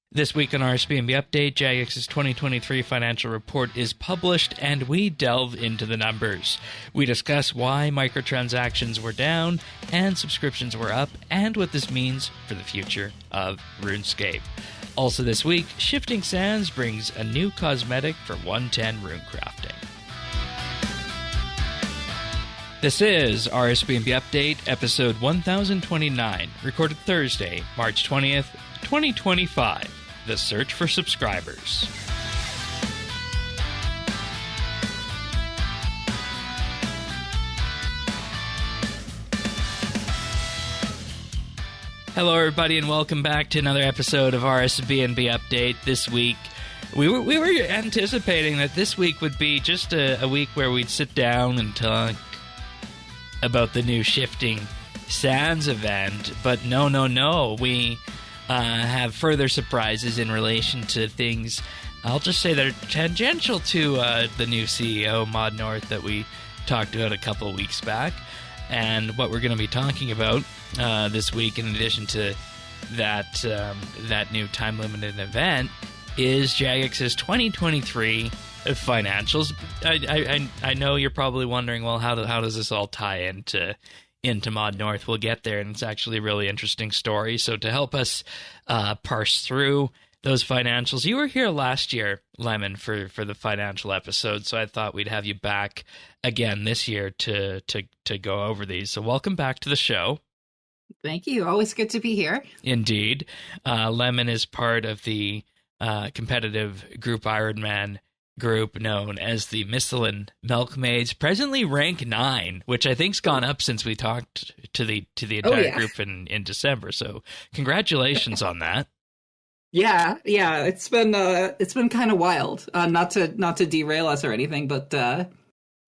This week on RSBANDB Update, Jagex's 2023 financial report is published, and we delve into the numbers. We discuss why microtransactions were down and subscriptions were up, and what this means for the future of RuneScape. Also this week, Shifting Sands brings a new cosmetic for 110 Runecrafting. This is RSBANDB Update, episode 1029, recorded Thursday, March 20th, 2025. The search for subscribers. Hello, everybody, and welcome back to another episode of RSBANDB Update. This week, we were anticipating that this week would be just a week where we'd sit down and talk about the new Shifting Sands event, but no. We have further surprises in relation to things, I'll just say, that are tangential to the new CEO, Mod North, that we talked about a couple of weeks back. And what we're going to be talking about this week, in addition to that new time-limited event, is Jagex's 2023 financials. I know you're probably wondering, well, how does this all tie into Mod North? We'll get there, and it's actually a really interesting story. So to help us parse through those financials, you were here last year, Lemon, for the financial episode, so I thought we'd have you back again this year to go over these. So welcome back to the show. Thank you. Always good to be here. Indeed. Lemon is part of the competitive group Ironman group known as the Michelin Milkmaids, presently rank 9, which I think's gone up since we talked to the entire group in December. So congratulations on that. Yeah, it's been kind of wild. Not to derail us or anything, but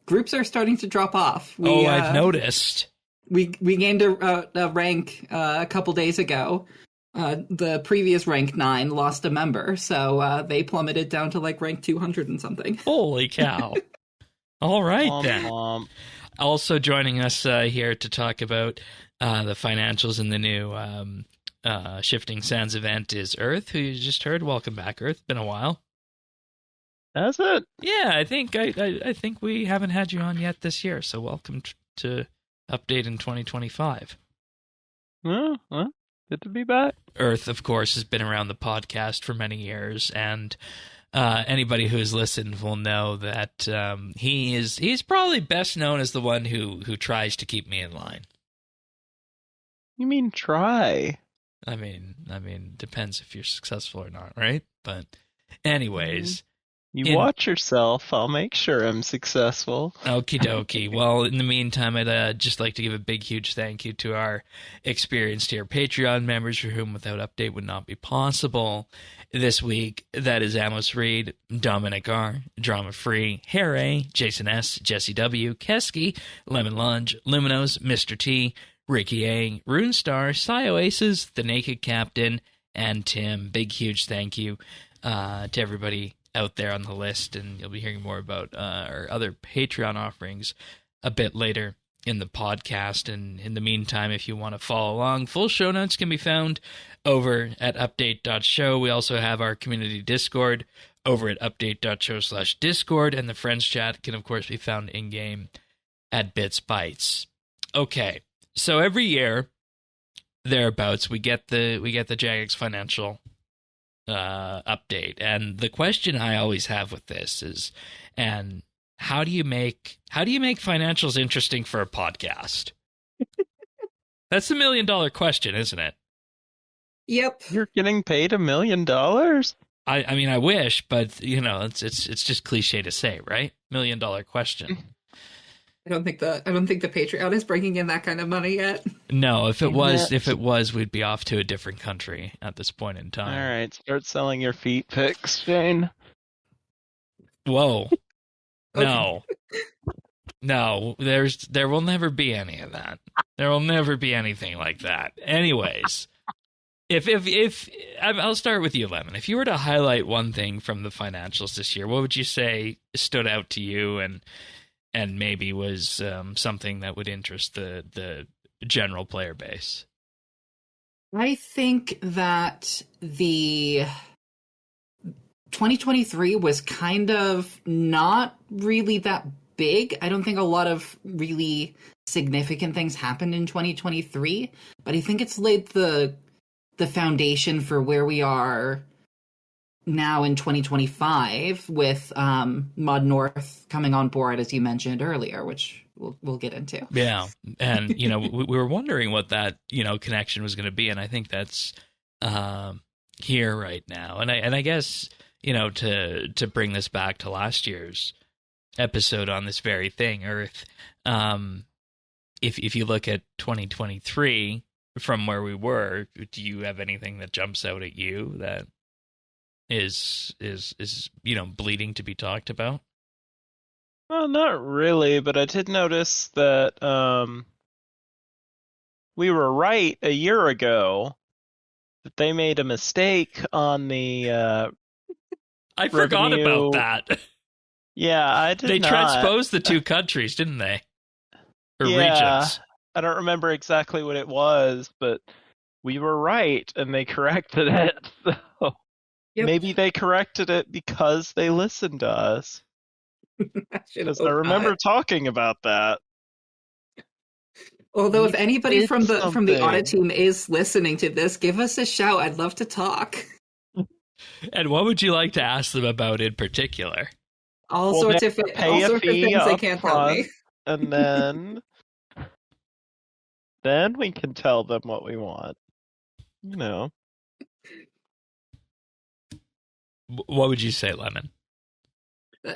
groups are starting to drop off. I've noticed. We gained a rank a couple days ago. The previous rank 9 lost a member, so they plummeted down to like rank 200 and something. Holy cow. All right, then. Also joining us here to talk about the financials in the new Shifting Sands event is Earth, who you just heard. Welcome back, Earth. Been a while. Has it? Yeah, I think we haven't had you on yet this year, so welcome to Update in 2025. Well, good to be back. Earth, of course, has been around the podcast for many years, and anybody who has listened will know that he's probably best known as the one who tries to keep me in line. You mean try? I mean, depends if you're successful or not, right? But anyways. Watch yourself. I'll make sure I'm successful. Okie dokie. Well, in the meantime, I'd just like to give a big, huge thank you to our experienced tier Patreon members, for whom without update would not be possible this week. That is Amos Reed, Dominic R., Drama Free, Harry, Jason S., Jesse W., Kesky, Lemon Lunge, Luminos, Mr. T, Ricky A., Runestar, Oasis, The Naked Captain, and Tim. Big, huge thank you to everybody out there on the list, and you'll be hearing more about our other Patreon offerings a bit later in the podcast. And in the meantime, if you want to follow along, full show notes can be found over at update.show. We also have our community Discord over at update.show/Discord, and the friends chat can, of course, be found in-game at BitsBytes. Okay, so every year, thereabouts, we get the Jagex financial update, and the question I always have with this is, and how do you make financials interesting for a podcast? That's the $1 million question, isn't it? Yep. You're getting paid $1 million? I mean, I wish, but it's just cliche to say, right? $1 million question. I don't think the Patreon is bringing in that kind of money yet. No, if it was, we'd be off to a different country at this point in time. All right, start selling your feet pics, Shane. Whoa. No. No, there will never be any of that. There will never be anything like that. Anyways, if I'll start with you, Lemon. If you were to highlight one thing from the financials this year, what would you say stood out to you and maybe was something that would interest the general player base? I think that the 2023 was kind of not really that big. I don't think a lot of really significant things happened in 2023, but I think it's laid the foundation for where we are now in 2025 with Mod North coming on board, as you mentioned earlier, which we'll get into. Yeah, and we were wondering what that connection was going to be, and I think that's here right now. And I guess to bring this back to last year's episode on this very thing, Earth. If you look at 2023 from where we were, do you have anything that jumps out at you that is bleeding to be talked about? Well, not really, but I did notice that we were right a year ago that they made a mistake on the I forgot about that. Yeah, I did They not. transposed the two countries, didn't they? Or Yeah, regions. I don't remember exactly what it was, but we were right, and they corrected it. So Yep. maybe they corrected it because they listened to us. Because I remember talking about that. Although, if We anybody did from the something. audit team is listening to this, give us a shout. I'd love to talk. And what would you like to ask them about in particular? All Well, sorts they of have to pay all a sorts of fee things they up can't tell me. front, and then we can tell them what we want. What would you say, Lemon?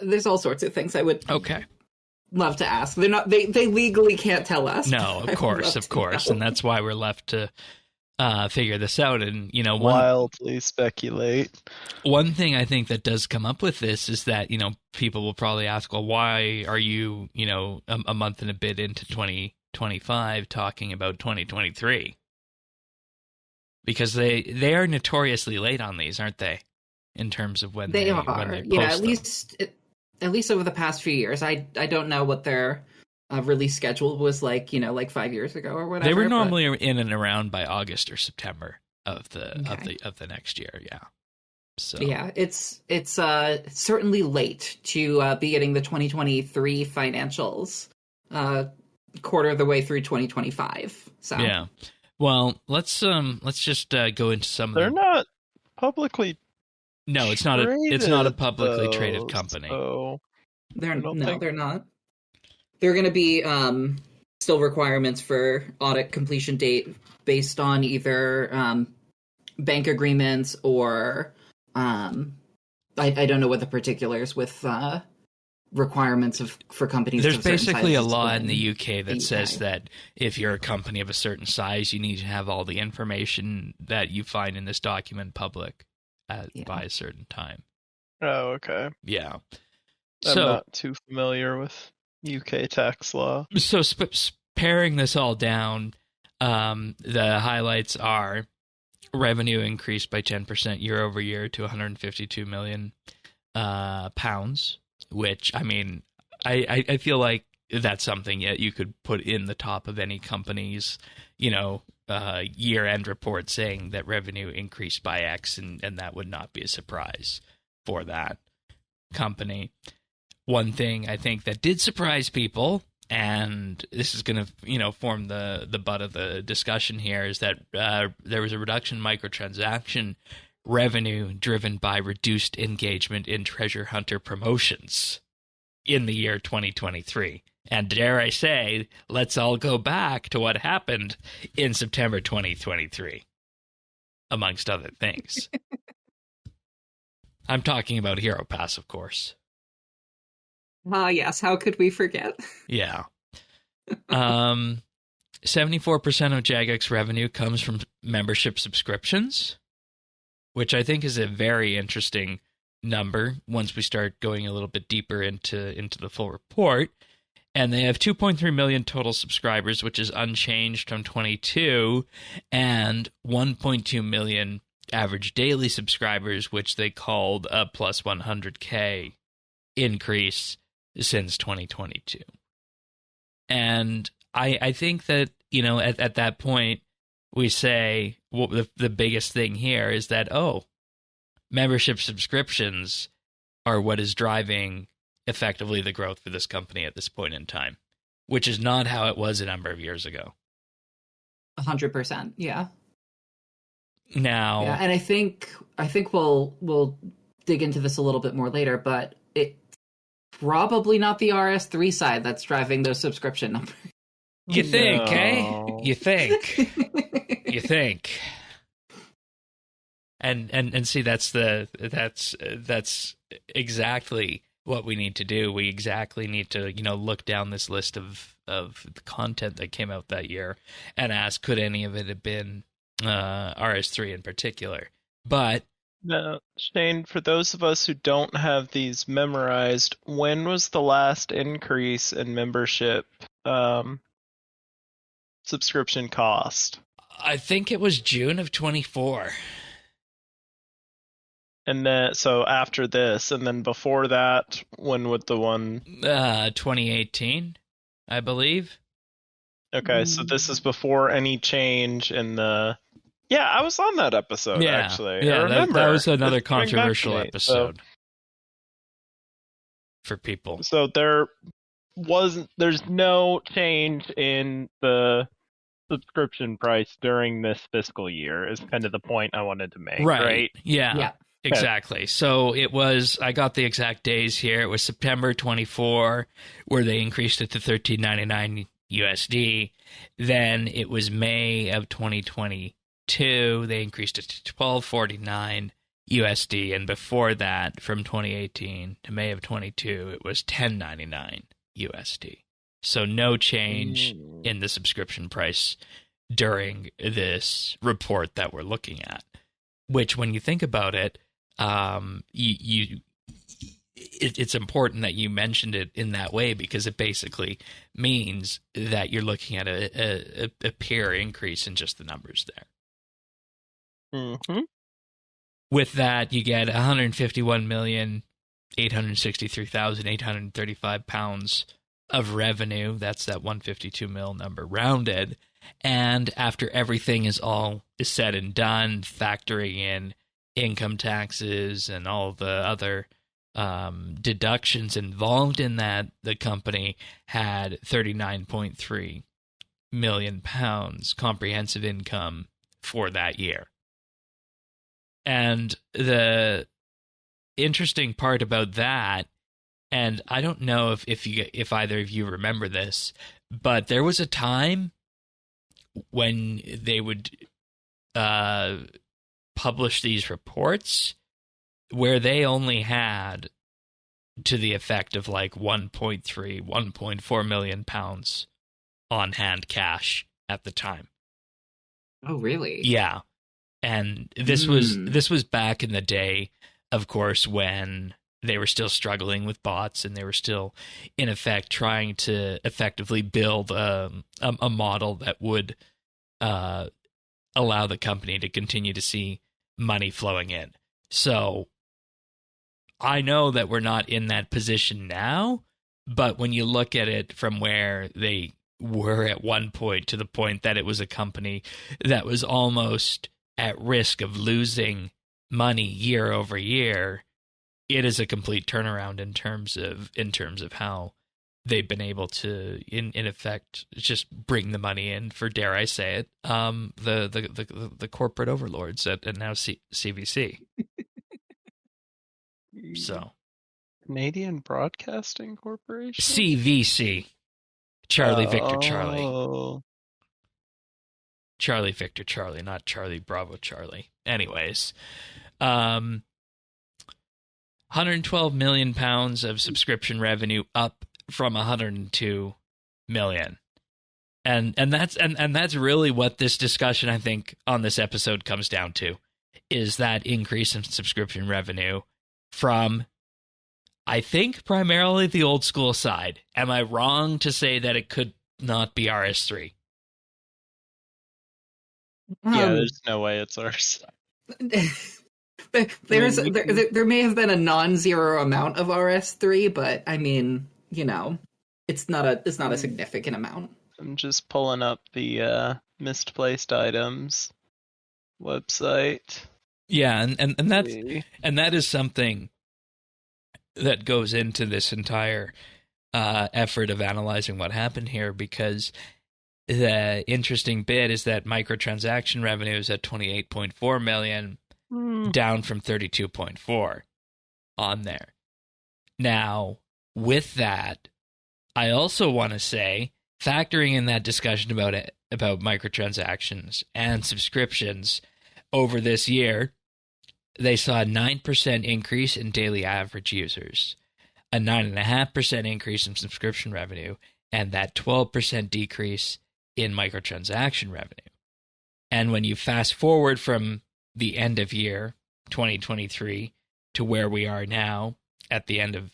There's all sorts of things I would Okay. love to ask. They're not. They legally can't tell us. No, of course, and that's why we're left to figure this out. And Wildly speculate. one thing I think that does come up with this is that people will probably ask, well, why are you a month and a bit into 2025 talking about 2023? Because they are notoriously late on these, aren't they? In terms of when They are. when they Yeah, post them. at least over the past few years. I don't know what their release schedule was like. Like 5 years ago or whatever. They were normally in and around by August or September of the Okay. of the next year. Yeah. So Yeah, it's certainly late to be getting the 2023 financials quarter of the way through 2025. So yeah. Well, let's just go into some They're of the... not publicly. No, it's not a publicly traded, traded though, company. So they're I don't no, think- they're not. They're going to be still requirements for audit completion date based on either bank agreements or I don't know what the particulars with requirements for companies. There's of certain basically a sizes law within in the UK that the says UK. that if you're a company of a certain size, you need to have all the information that you find in this document public by a certain time. Oh, okay. Yeah. I'm So not too familiar with UK tax law. So paring this all down, the highlights are revenue increased by 10% year over year to 152 million pounds, which, I mean, I feel like that's something that you could put in the top of any company's, year-end report saying that revenue increased by X, and that would not be a surprise for that company. One thing I think that did surprise people, and this is going to, form the butt of the discussion here, is that there was a reduction in microtransaction revenue driven by reduced engagement in treasure hunter promotions in the year 2023. And dare I say, let's all go back to what happened in September 2023, amongst other things. I'm talking about Hero Pass, of course. Yes, how could we forget? Yeah. 74% of Jagex revenue comes from membership subscriptions, which I think is a very interesting number once we start going a little bit deeper into the full report. And they have 2.3 million total subscribers, which is unchanged from 22, and 1.2 million average daily subscribers, which they called a plus 100K increase since 2022. And I think that, at that point, we say, well, the biggest thing here is that, membership subscriptions are what is driving effectively the growth for this company at this point in time, which is not how it was a number of years ago. 100%. Yeah. Now, yeah, and I think we'll dig into this a little bit more later, but it's probably not the RS3 side that's driving those subscription numbers. You think, No. You think. You think. And see, that's exactly what we need to do. We exactly need to, look down this list of the content that came out that year and ask, could any of it have been RS3 in particular? But Now, Shane, for those of us who don't have these memorized, when was the last increase in membership subscription cost? I think it was June of 24. And then, so after this, and then before that, when would the one? 2018, I believe. Okay, so this is before any change in the. Yeah, I was on that episode, actually. Yeah, I remember. that was another It's coming back to controversial me, episode for people. So there's no change in the subscription price during this fiscal year, is kind of the point I wanted to make, right? Yeah. Exactly. So it was, I got the exact days here. It was September 24, where they increased it to $13.99 USD. Then it was May of 2022. They increased it to $12.49 USD. And before that, from 2018 to May of 22, it was $10.99 USD. So no change in the subscription price during this report that we're looking at. Which, when you think about it, it's important that you mentioned it in that way, because it basically means that you're looking at a peer increase in just the numbers there. Mm-hmm. With that, you get 151,863,835 pounds of revenue. That's that 152 mil number rounded. And after everything is said and done, factoring in income taxes and all the other deductions involved in that, the company had 39.3 million pounds comprehensive income for that year. And the interesting part about that, and I don't know if either of you remember this, but there was a time when they would publish these reports where they only had to the effect of like 1.4 million pounds on hand cash at the time. Oh, really? Yeah. And this was back in the day, of course, when they were still struggling with bots, and they were still, in effect, trying to effectively build a model that would allow the company to continue to see money flowing in. So I know that we're not in that position now, but when you look at it from where they were at one point to the point that it was a company that was almost at risk of losing money year over year, it is a complete turnaround in terms of how they've been able to, in effect, just bring the money in for, dare I say it, the corporate overlords and now CVC. So, Canadian Broadcasting Corporation? CVC. Charlie Victor Charlie. Oh. Charlie Victor Charlie, not Charlie Bravo Charlie. Anyways, 112 million pounds of subscription revenue, up from 102 million. And that's really what this discussion, I think, on this episode comes down to, is that increase in subscription revenue from, I think, primarily the old school side. Am I wrong to say that it could not be RS3? Yeah, there's no way it's ours. There may have been a non-zero amount of RS3, but I mean, it's not a significant amount. I'm just pulling up the misplaced items website. Yeah, and that is something that goes into this entire effort of analyzing what happened here, because the interesting bit is that microtransaction revenue is at 28.4 million, down from 32.4 on there. Now, with that, I also want to say, factoring in that discussion about microtransactions and subscriptions over this year, they saw a 9% increase in daily average users, a 9.5% increase in subscription revenue, and that 12% decrease in microtransaction revenue. And when you fast forward from the end of year 2023 to where we are now at the end of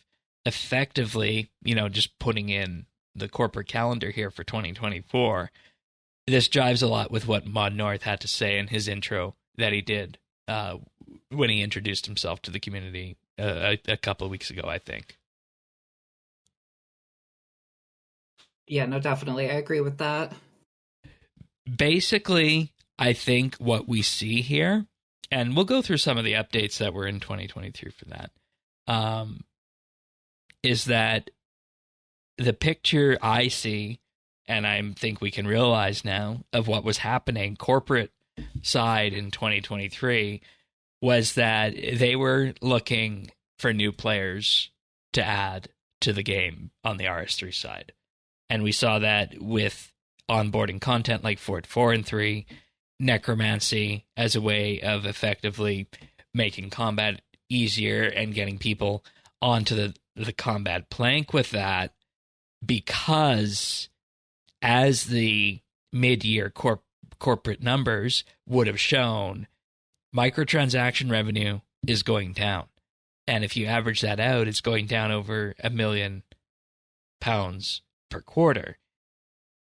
effectively, just putting in the corporate calendar here for 2024, this jives a lot with what Mod North had to say in his intro that he did when he introduced himself to the community a couple of weeks ago, I think. Yeah, no, definitely. I agree with that. Basically, I think what we see here, and we'll go through some of the updates that were in 2023 for that, is that the picture I see, and I think we can realize now, of what was happening corporate side in 2023 was that they were looking for new players to add to the game on the RS3 side. And we saw that with onboarding content like Fort 4 and 3, necromancy as a way of effectively making combat easier and getting people onto the combat plank with that, because as the mid-year corporate numbers would have shown, microtransaction revenue is going down. And if you average that out, it's going down over £1 million per quarter.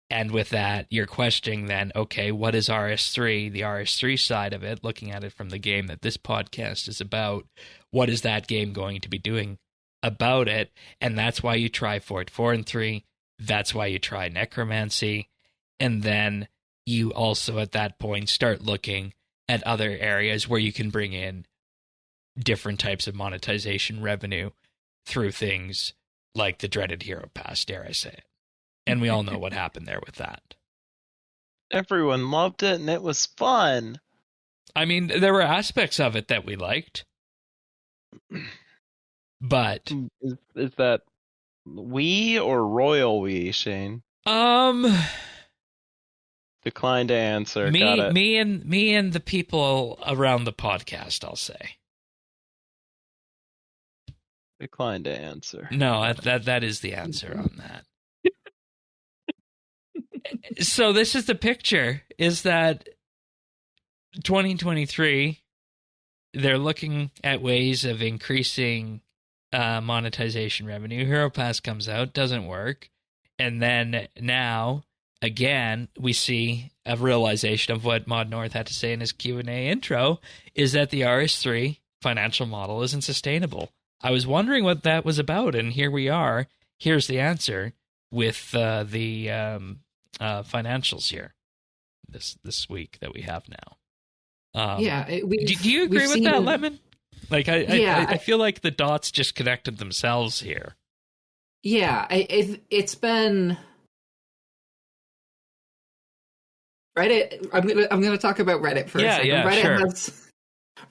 And with that, you're questioning then, okay, what is RS3, the RS3 side of it, looking at it from the game that this podcast is about, what is that game going to be doing about it? And that's why you try Fort 4 and 3, that's why you try necromancy, and then you also at that point start looking at other areas where you can bring in different types of monetization revenue through things like the dreaded Hero Pass, dare I say it. And we all know what happened there with that. Everyone loved it, and it was fun. I mean, there were aspects of it that we liked. But is that we or royal we, Shane? Decline to answer. Got it. Me and the people around the podcast, I'll say. Decline to answer. No, that is the answer on that. So this is the picture, is that 2023, they're looking at ways of increasing monetization revenue. Hero Pass comes out, doesn't work. And then now, again, we see a realization of what Mod North had to say in his Q&A intro, is that the RS3 financial model isn't sustainable. I was wondering what that was about, and here we are. Here's the answer with the financials here this week that we have now. Do you agree with that, Lemon? Like, I feel like the dots just connected themselves here. Yeah, it's been Reddit. I'm gonna talk about Reddit for a second.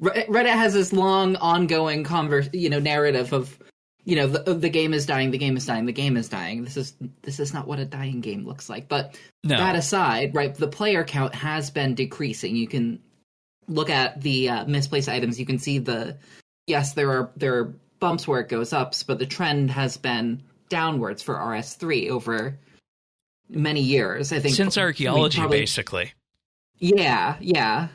Reddit has this long, ongoing narrative of, the game is dying, the game is dying, the game is dying. This is not what a dying game looks like. But that aside, right, the player count has been decreasing. You can look at the misplaced items. You can see there are bumps where it goes up, but the trend has been downwards for RS3 over many years. I think since archaeology, basically. Yeah.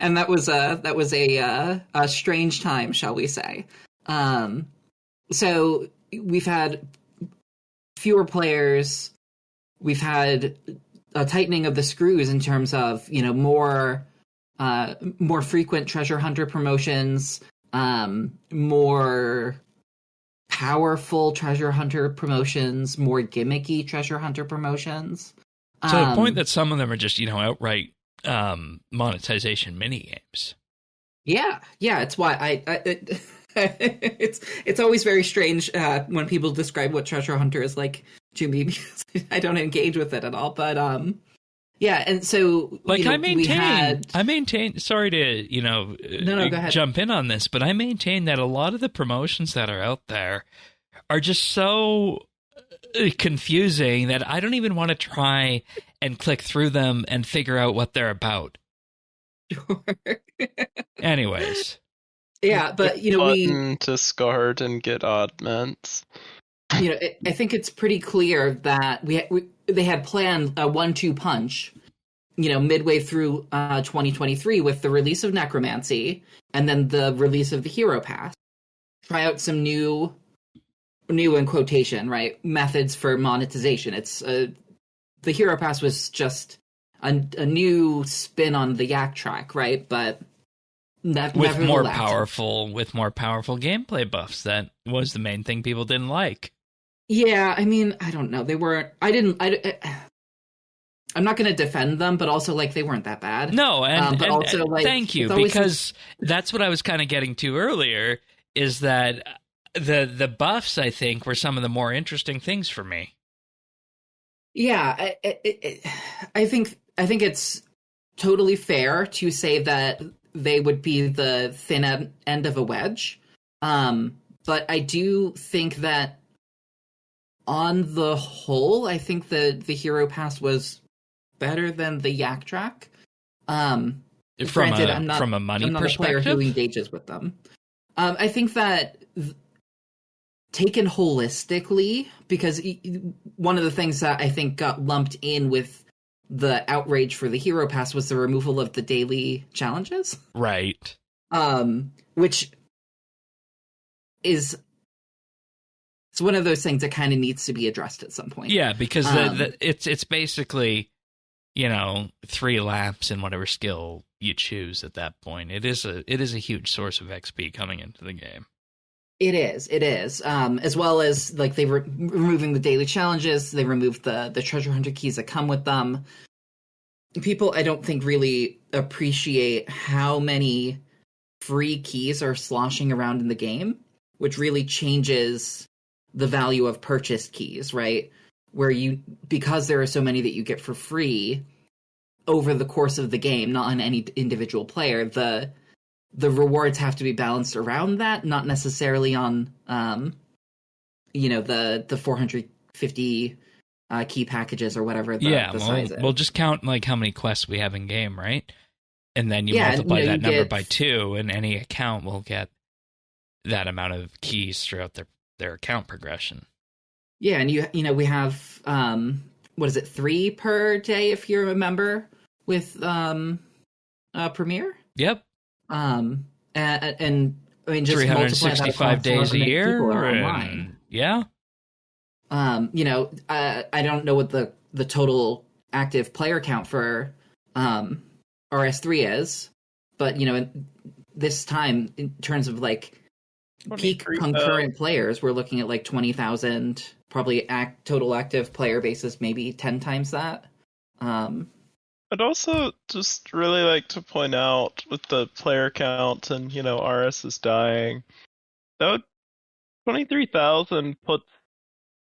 And that was a strange time, shall we say. So we've had fewer players. We've had a tightening of the screws in terms of, more frequent treasure hunter promotions, more powerful treasure hunter promotions, more gimmicky treasure hunter promotions. To the point that some of them are just, outright monetization mini games. Yeah, it's why it's always very strange when people describe what treasure hunter is like to me because I don't engage with it at all. But yeah, and so like I maintain, sorry to No, go ahead. jump in on this, but I maintain that a lot of the promotions that are out there are just so confusing that I don't even want to try and click through them and figure out what they're about. Sure. Anyways. Yeah, but button to Scard and get augments. I think it's pretty clear that they had planned a 1-2 punch, midway through 2023 with the release of Necromancy and then the release of the Hero Pass. Try out some new in quotation, right, methods for monetization. It's the Hero Pass was just a new spin on the Yak track, right? But with more powerful gameplay buffs. That was the main thing people didn't like. Yeah, I mean, I don't know. They weren't. I'm not going to defend them, but also like they weren't that bad. No, but also like thank you, because that's what I was kind of getting to earlier. Is that the buffs? I think were some of the more interesting things for me. Yeah, I think it's totally fair to say that they would be the thin end of a wedge. But I do think that on the whole, I think the Hero Pass was better than the Yak track. Granted, I'm not from a money I'm not perspective, a player who engages with them. I think that taken holistically, because one of the things that I think got lumped in with the outrage for the Hero Pass was the removal of the daily challenges. Right. Which is it's one of those things that kind of needs to be addressed at some point. Yeah, because it's basically, 3 laps in whatever skill you choose at that point. It is a huge source of XP coming into the game. It is. As well as like they were removing the daily challenges, they removed the treasure hunter keys that come with them. People, I don't think, really appreciate how many free keys are sloshing around in the game, which really changes the value of purchased keys, right? Where because there are so many that you get for free over the course of the game, not on any individual player, the rewards have to be balanced around that, not necessarily on, the 450 key packages or whatever the size is. We'll just count like how many quests we have in game, right? And then you multiply that number by 2, and any account will get that amount of keys throughout their account progression. Yeah, and we have 3 per day if you're a member with Premier? Yep. And I mean, just 365 days a year. People are online. Yeah. I don't know what the total active player count for RS3 is, but this time in terms of like peak concurrent players, we're looking at like 20,000, probably total active player basis, maybe 10 times that. I'd also just really like to point out with the player count and, RS is dying, that 23,000 puts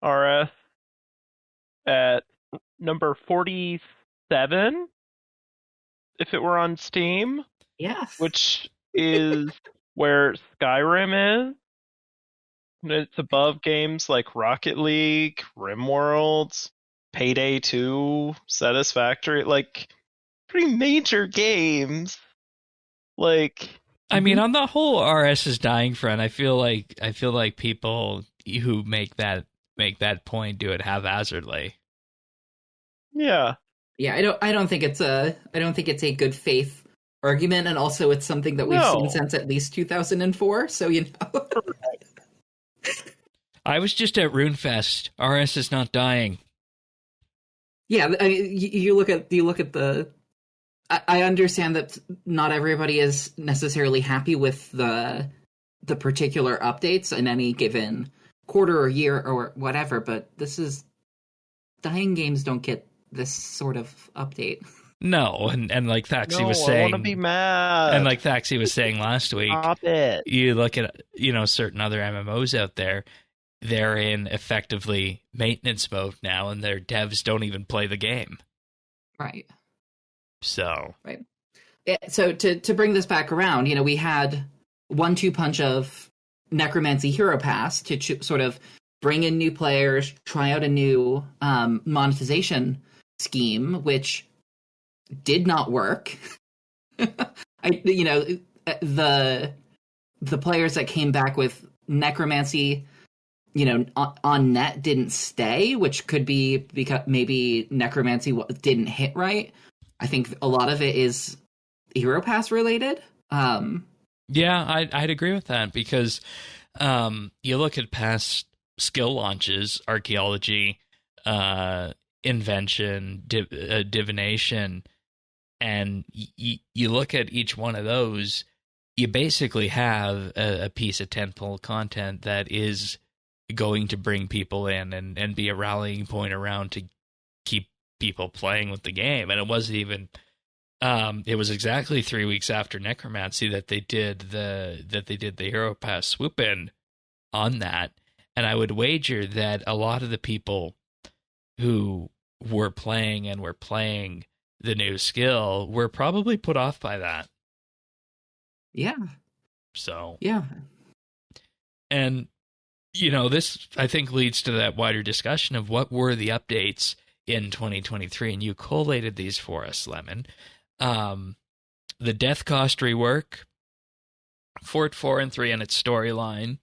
RS at number 47 if it were on Steam. Yes. Which is where Skyrim is. And it's above games like Rocket League, RimWorld, Payday 2, Satisfactory, like pretty major games. Like, I mean, on the whole RS is dying front, I feel like people who make that point do it haphazardly. Yeah. Yeah, I don't think it's a good faith argument, and also it's something that we've seen since at least 2004, so I was just at RuneFest. RS is not dying. Yeah, I mean, you look at the. I understand that not everybody is necessarily happy with the particular updates in any given quarter or year or whatever, but dying games don't get this sort of update. No, and like Thaxi was I saying, want to be mad. and like Thaxi was saying last week, Stop it. you look at certain other MMOs out there, they're in effectively maintenance mode now, and their devs don't even play the game. Right. So Right. So to bring this back around, we had 1-2 punch of Necromancy Hero Pass to sort of bring in new players, try out a new monetization scheme, which did not work. The players that came back with Necromancy, on net didn't stay, which could be because maybe Necromancy didn't hit right. I think a lot of it is Hero Pass related. yeah, I'd agree with that, because you look at past skill launches, archaeology, invention, divination, and you look at each one of those, you basically have a piece of tentpole content that is going to bring people in and be a rallying point around to keep people playing with the game. And it wasn't even it was exactly 3 weeks after Necromancy that they did the Hero Pass swoop in on that. And I would wager that a lot of the people who were playing the new skill were probably put off by that. Yeah. So yeah. And this I think leads to that wider discussion of what were the updates in 2023, and you collated these for us, Lemon. The Death Cost rework, Fort 4 and 3 and its storyline,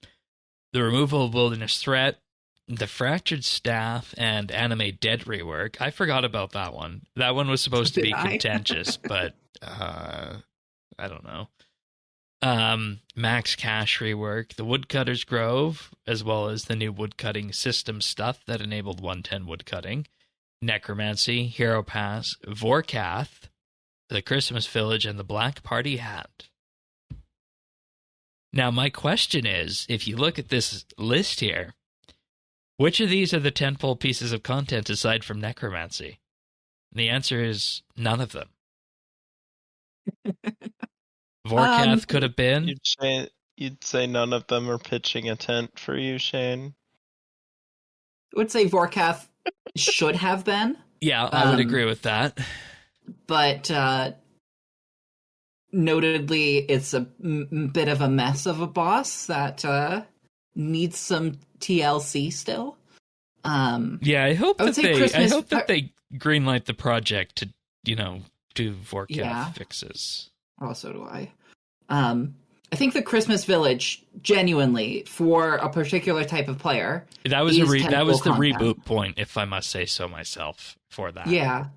the removal of Wilderness Threat, the Fractured Staff, and Anime Dead rework. I forgot about that one. That one was supposed to be contentious, but I don't know. Max Cash rework, the Woodcutter's Grove, as well as the new woodcutting system stuff that enabled 110 woodcutting, Necromancy, Hero Pass, Vorkath, the Christmas Village, and the Black Party Hat. Now, my question is, if you look at this list here, which of these are the tentpole pieces of content aside from Necromancy? And the answer is none of them. Vorkath could have been. You'd say none of them are pitching a tent for you, Shane? I would say Vorkath should have been. Yeah, I would agree with that. But notedly, it's a bit of a mess of a boss that needs some TLC still. Yeah, I hope that they greenlight the project to do Vorkath fixes. Oh, so do I. I think the Christmas Village, genuinely, for a particular type of player, that was the content. reboot point, if I must say so myself, for that. Yeah.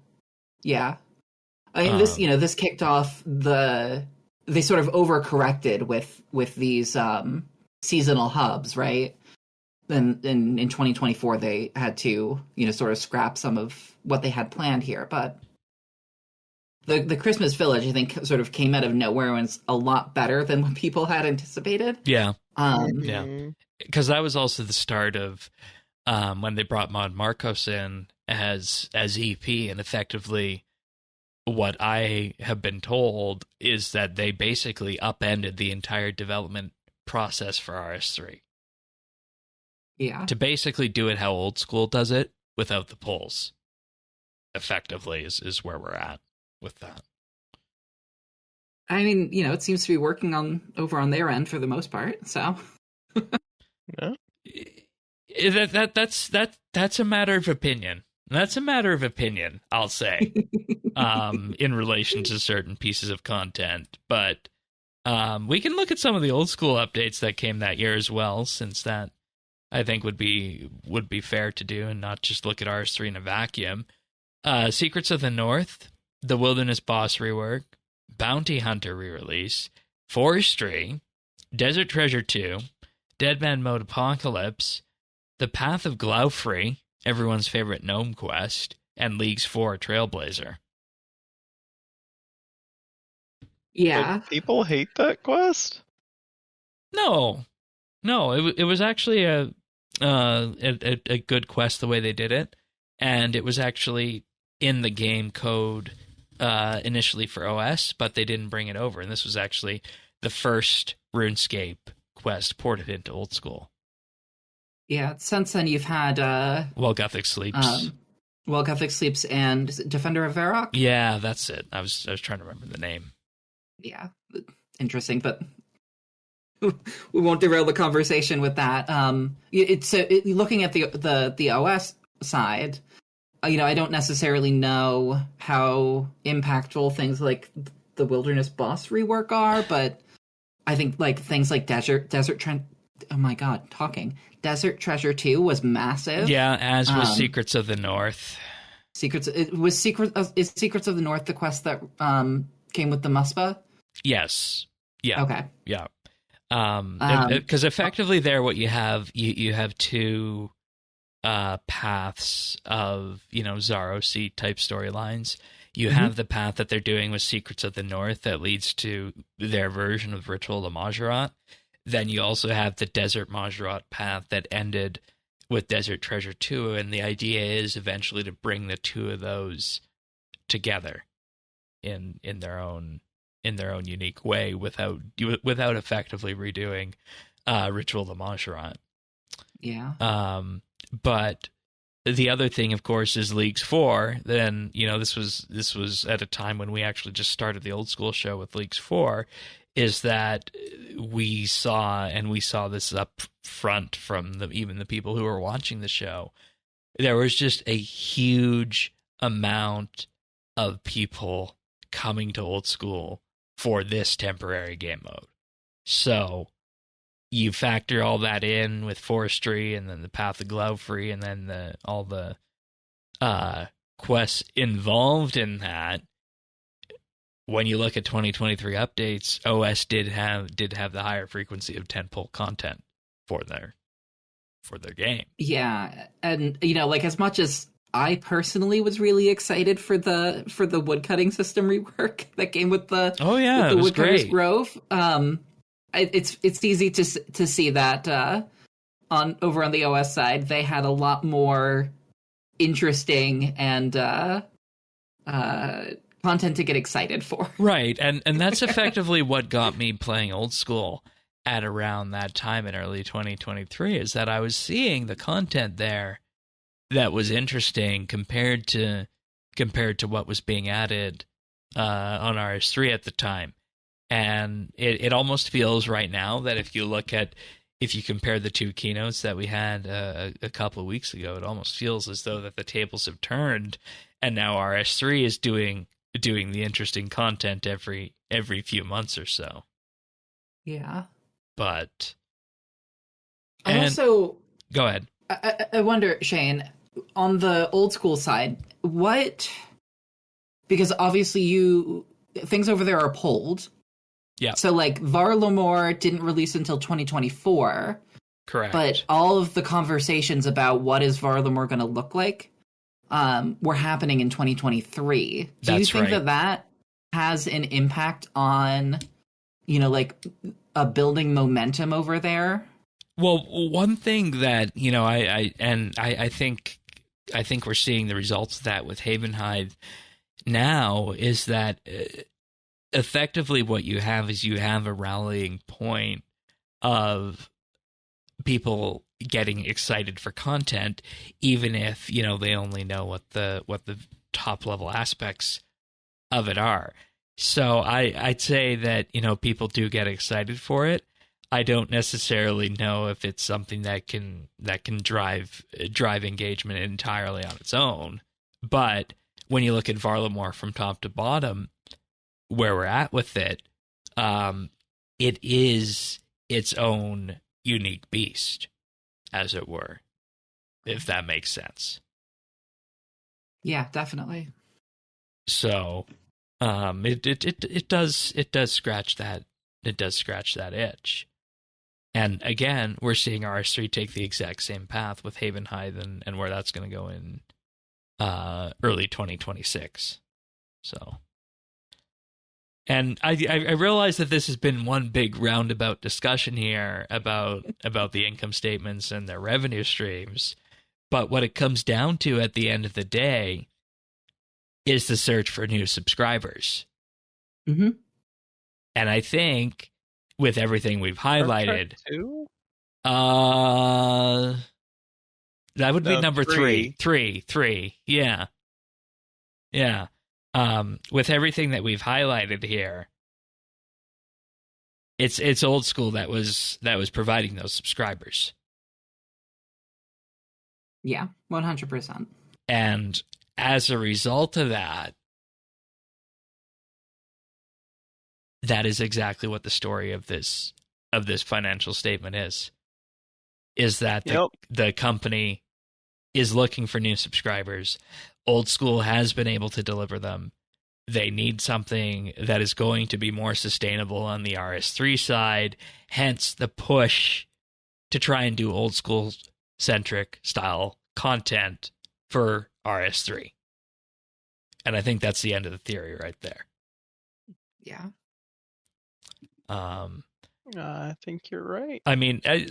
I mean, this kicked off they sort of overcorrected with these seasonal hubs, right? Then in 2024 they had to sort of scrap some of what they had planned here, but the Christmas Village, I think, sort of came out of nowhere and was a lot better than what people had anticipated. Yeah. Yeah. Because that was also the start of when they brought Mod Marcos in as EP, and effectively what I have been told is that they basically upended the entire development process for RS3. Yeah. To basically do it how old school does it without the polls, effectively, is where we're at with that. I mean, it seems to be working over on their end for the most part, so. Yeah. That's a matter of opinion. That's a matter of opinion, I'll say, in relation to certain pieces of content. But we can look at some of the old school updates that came that year as well, since that I think would be fair to do, and not just look at RS3 in a vacuum. Secrets of the North, the Wilderness Boss rework, Bounty Hunter re-release, Forestry, Desert Treasure 2, Deadman Mode Apocalypse, The Path of Glaufrey, everyone's favorite gnome quest, and Leagues 4 Trailblazer. Yeah. Did people hate that quest? No, it was actually a good quest the way they did it, and it was actually in the game code initially for OS, but they didn't bring it over. And this was actually the first RuneScape quest ported into old school. Yeah, since then you've had While Gothic Sleeps. Gothic Sleeps and Defender of Varrock. Yeah, that's it. I was trying to remember the name. Yeah, interesting, but we won't derail the conversation with that. Looking at the OS side, I don't necessarily know how impactful things like the Wilderness Boss rework are, but I think like things like Desert Treasure 2 was massive. Yeah, as was Secrets of the North. Secrets of the North the quest that came with the Muspa? Yes. Yeah. Okay. Yeah. Because effectively there what you have two paths of Zaro Seat type storylines. You have the path that they're doing with Secrets of the North that leads to their version of Ritual of Majorat. Then you also have the Desert Majorat path that ended with Desert Treasure 2, and the idea is eventually to bring the two of those together in their own unique way without effectively redoing Ritual of Majorat. Yeah. But the other thing, of course, is Leagues 4. Then this was at a time when we actually just started the old school show with Leagues 4. Is that we saw this up front from even the people who were watching the show. There was just a huge amount of people coming to old school for this temporary game mode. So you factor all that in with Forestry and then the Path of Glowfree and then all the quests involved in that. When you look at 2023 updates, OS did have the higher frequency of tentpole content for their game. Yeah, and like as much as I personally was really excited for the woodcutting system rework that came with the Woodcutter's Grove, it's easy to see that over on the OS side they had a lot more interesting and content to get excited for. Right, and that's effectively what got me playing old school at around that time in early 2023, is that I was seeing the content there that was interesting compared to what was being added on RS3 at the time. And it almost feels right now that if you compare the two keynotes that we had a couple of weeks ago, it almost feels as though that the tables have turned, and now RS3 is doing the interesting content every few months or so. Yeah. But also go ahead. I wonder, Shane, on the old school side, because obviously things over there are pulled. Yeah. So like Varlamore didn't release until 2024. Correct. But all of the conversations about what is Varlamore going to look like were happening in 2023. Do you think that has an impact on, like a building momentum over there? Well, one thing that I think we're seeing the results of that with Havenhide now is that effectively what you have is a rallying point of people getting excited for content, even if they only know what the top level aspects of it are. So I'd say that people do get excited for it. I don't necessarily know if it's something that can drive engagement entirely on its own. But when you look at Varlamore from top to bottom, where we're at with it, it is its own unique beast, as it were, if that makes sense. Yeah, definitely. So, it does scratch that itch. And again, we're seeing RS3 take the exact same path with Havenhide and where that's going to go in early 2026. So, and I realize that this has been one big roundabout discussion here about the income statements and their revenue streams. But what it comes down to at the end of the day is the search for new subscribers. Mm-hmm. And I think with everything we've highlighted, that would be number three. Three. Yeah. Yeah. With everything that we've highlighted here, it's Old School that was providing those subscribers. Yeah, 100%. And as a result of that, that is exactly what the story of this financial statement is that the company is looking for new subscribers. Old School has been able to deliver them. They need something that is going to be more sustainable on the RS3 side, hence the push to try and do Old School centric style content for RS3. And I think that's the end of the theory right there. Yeah. I think you're right. I mean, I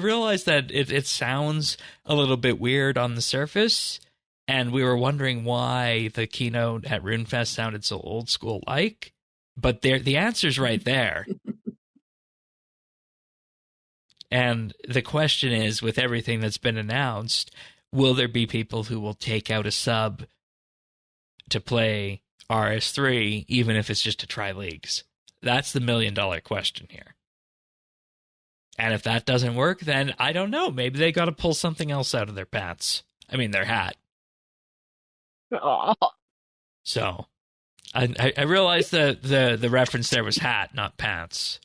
realize that it sounds a little bit weird on the surface, and we were wondering why the keynote at RuneFest sounded so Old School like, but the answer's right there. And the question is, with everything that's been announced, will there be people who will take out a sub to play RS3, even if it's just to try leagues? That's the $1 million question here. And if that doesn't work, then I don't know. Maybe they got to pull something else out of their pants. I mean, their hat. So, I realized the reference there was hat, not pants.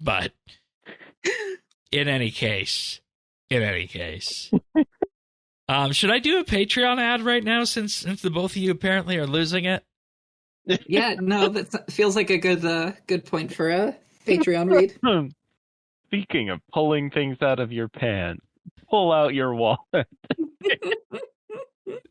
But in any case, should I do a Patreon ad right now since the both of you apparently are losing it? Yeah, no, that feels like a good point for a Patreon read. Speaking of pulling things out of your pants, pull out your wallet.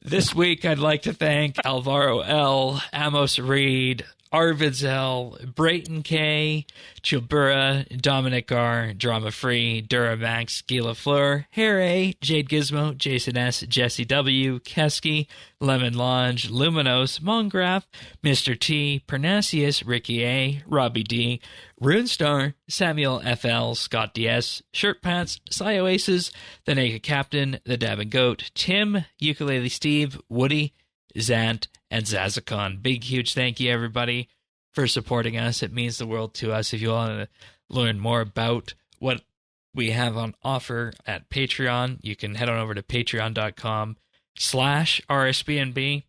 This week, I'd like to thank Alvaro L., Amos Reed, Arvids L., Brayton K., Chilbura, Dominic R., Drama Free, Duramax, Gila Fleur, Harry, Jade Gizmo, Jason S., Jesse W., Kesky, Lemon Lodge, Luminos, Mongraph, Mr. T., Pernasius, Ricky A., Robbie D., Runestar, Samuel FL, Scott DS, Shirt Pants, Psy Oasis, The Naked Captain, The Dabbing Goat, Tim, Ukulele Steve, Woody, Zant, and Zazakon. Big, huge thank you, everybody, for supporting us. It means the world to us. If you want to learn more about what we have on offer at Patreon, you can head on over to patreon.com/RSBNB.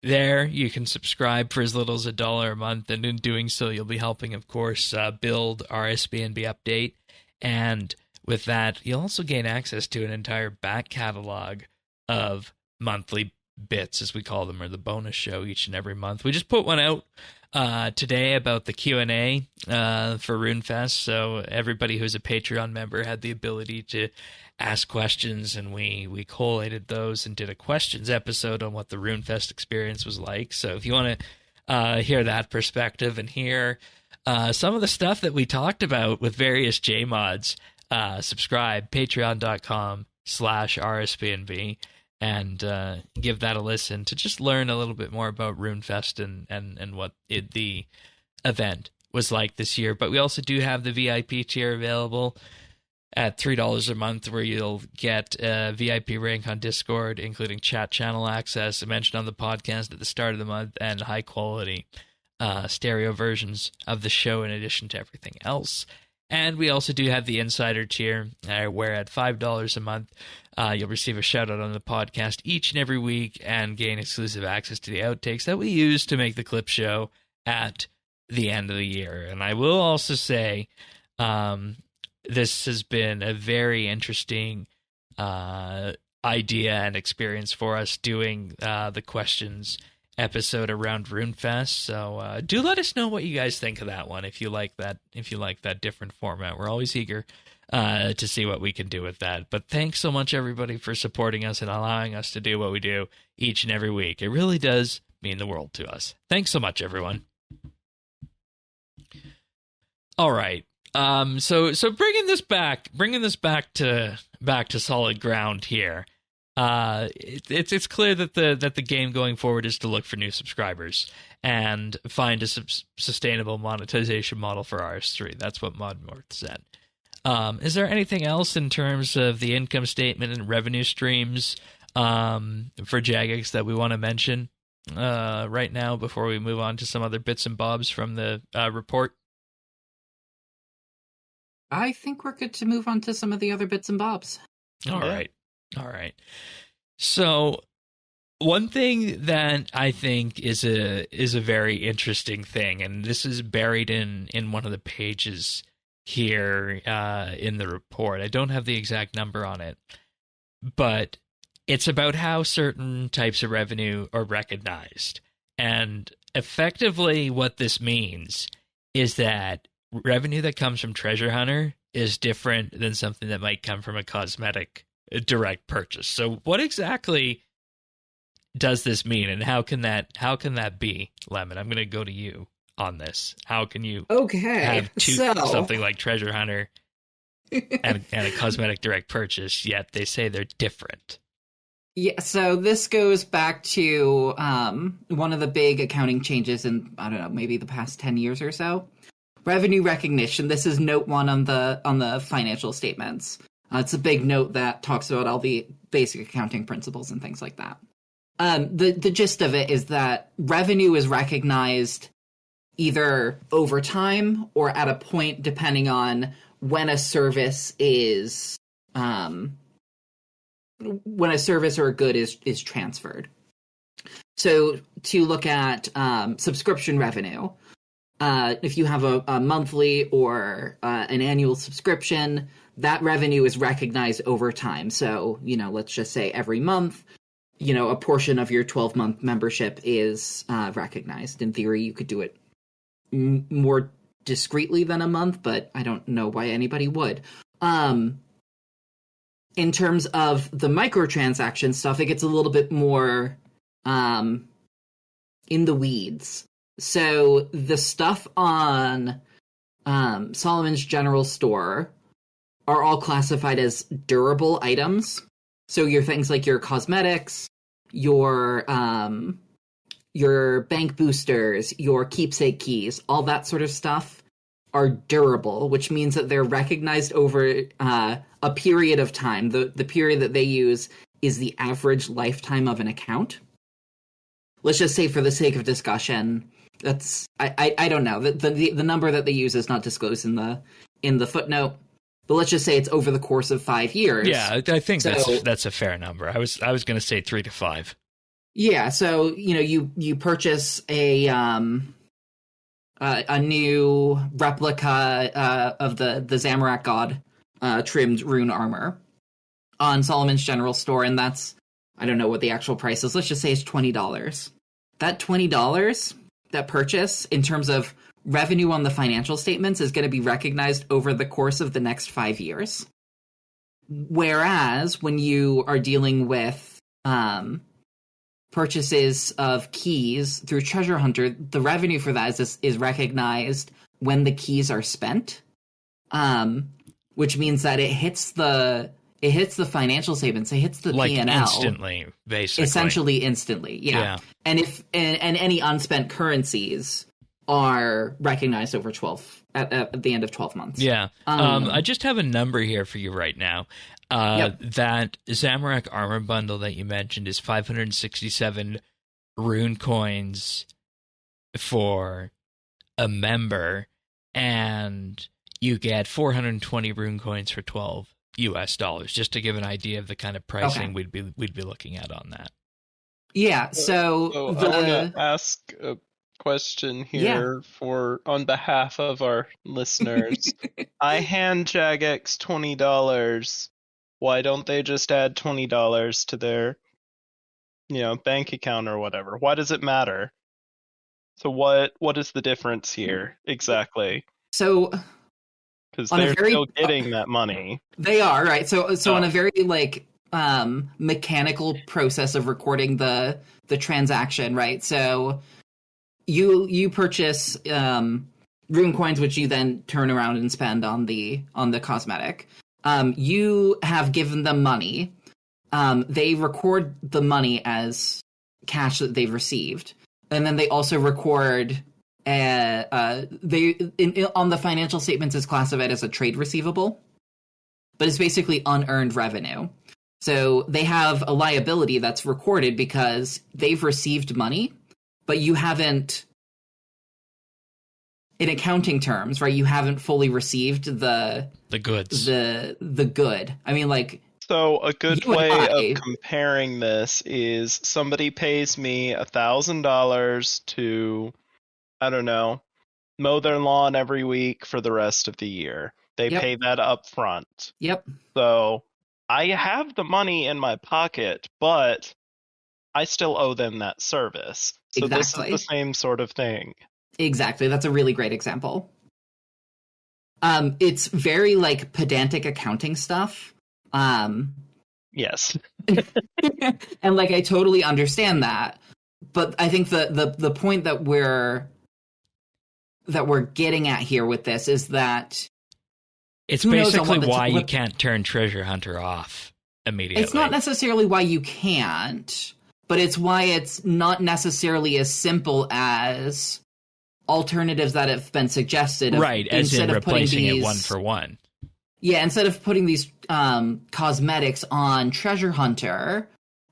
There, you can subscribe for as little as $1 a month, and in doing so, you'll be helping, of course, build RSBNB Update. And with that, you'll also gain access to an entire back catalog of monthly bits, as we call them, or the bonus show each and every month. We just put one out today about the Q&A for RuneFest, so everybody who's a Patreon member had the ability to ask questions, and we collated those and did a questions episode on what the RuneFest experience was like. So if you want to hear that perspective and hear some of the stuff that we talked about with various JMods, subscribe, patreon.com/RSBNB, and give that a listen to just learn a little bit more about RuneFest and what the event was like this year. But we also do have the VIP tier available at $3 a month, where you'll get a VIP rank on Discord, including chat channel access, I mentioned on the podcast at the start of the month, and high quality stereo versions of the show in addition to everything else. And we also do have the Insider tier, where at $5 a month, you'll receive a shout-out on the podcast each and every week and gain exclusive access to the outtakes that we use to make the clip show at the end of the year. And I will also say this has been a very interesting idea and experience for us doing the questions episode around RuneFest. So do let us know what you guys think of that one, if you like that different format. We're always eager to see what we can do with that. But thanks so much, everybody, for supporting us and allowing us to do what we do each and every week. It really does mean the world to us. Thanks so much, everyone. All right. So bringing this back to solid ground here. It's clear that the game going forward is to look for new subscribers and find a sustainable monetization model for RS3. That's what Mod North said. Is there anything else in terms of the income statement and revenue streams for Jagex that we want to mention right now before we move on to some other bits and bobs from the report? I think we're good to move on to some of the other bits and bobs. All right. So one thing that I think is a very interesting thing, and this is buried in one of the pages here in the report. I don't have the exact number on it, but it's about how certain types of revenue are recognized. And effectively what this means is that revenue that comes from Treasure Hunter is different than something that might come from a cosmetic direct purchase. So what exactly does this mean, and how can that be, Lemon? I'm going to go to you on this. How can you have something like Treasure Hunter and a cosmetic direct purchase, yet they say they're different? Yeah, so this goes back to one of the big accounting changes in, I don't know, maybe the past 10 years or so. Revenue recognition. This is note 1 on the financial statements. It's a big note that talks about all the basic accounting principles and things like that. The gist of it is that revenue is recognized either over time or at a point depending on when a service is when a service or a good is transferred. So to look at subscription revenue, if you have a monthly or an annual subscription, that revenue is recognized over time. So, let's just say every month, a portion of your 12-month membership is recognized. In theory, you could do it more discreetly than a month, but I don't know why anybody would. In terms of the microtransaction stuff, it gets a little bit more in the weeds. So the stuff on Solomon's General Store are all classified as durable items. So your things like your cosmetics, your bank boosters, your keepsake keys, all that sort of stuff are durable, which means that they're recognized over a period of time. The period that they use is the average lifetime of an account. Let's just say, for the sake of discussion, that's I don't know. The number that they use is not disclosed in the footnote. But let's just say it's over the course of 5 years. Yeah, I think that's a fair number. I was going to say 3 to 5. Yeah, so you purchase a new replica of the Zamorak God trimmed rune armor on Solomon's General Store, and that's, I don't know what the actual price is. Let's just say it's $20. That $20, that purchase, in terms of revenue on the financial statements, is going to be recognized over the course of the next 5 years. Whereas when you are dealing with purchases of keys through Treasure Hunter, the revenue for that is recognized when the keys are spent, which means that it hits the financial statements, it hits the P&L instantly, basically, essentially instantly. Yeah. And any unspent currencies are recognized over 12 at the end of 12 months. Yeah. I just have a number here for you right now. That Zamorak armor bundle that you mentioned is 567 rune coins for a member, and you get 420 rune coins for $12 US, just to give an idea of the kind of pricing we'd be looking at on that. Yeah, so I want to ask a question here on behalf of our listeners. I hand Jagex $20. Why don't they just add $20 to their, bank account or whatever? Why does it matter? So what is the difference here exactly? So, because they're still getting that money. They are, right? So on a very mechanical process of recording the transaction, right? So you purchase rune coins, which you then turn around and spend on the cosmetic. You have given them money. they record the money as cash that they've received, and then they also record on the financial statements is classified as a trade receivable, but it's basically unearned revenue. So they have a liability that's recorded because they've received money, but you haven't, in accounting terms, right? You haven't fully received the goods, the good. I mean, like. So a good way of comparing this is somebody pays me $1,000 to, I don't know, mow their lawn every week for the rest of the year. They pay that up front. Yep. So I have the money in my pocket, but I still owe them that service. So exactly. This is the same sort of thing. Exactly. That's a really great example. It's very like pedantic accounting stuff. Yes. And like I totally understand that. But I think the point that we're getting at here with this is that it's basically why you can't turn Treasure Hunter off immediately. It's not necessarily why you can't, but it's why it's not necessarily as simple as alternatives that have been suggested. Right, as in replacing it one for one. Yeah, instead of putting these cosmetics on Treasure Hunter,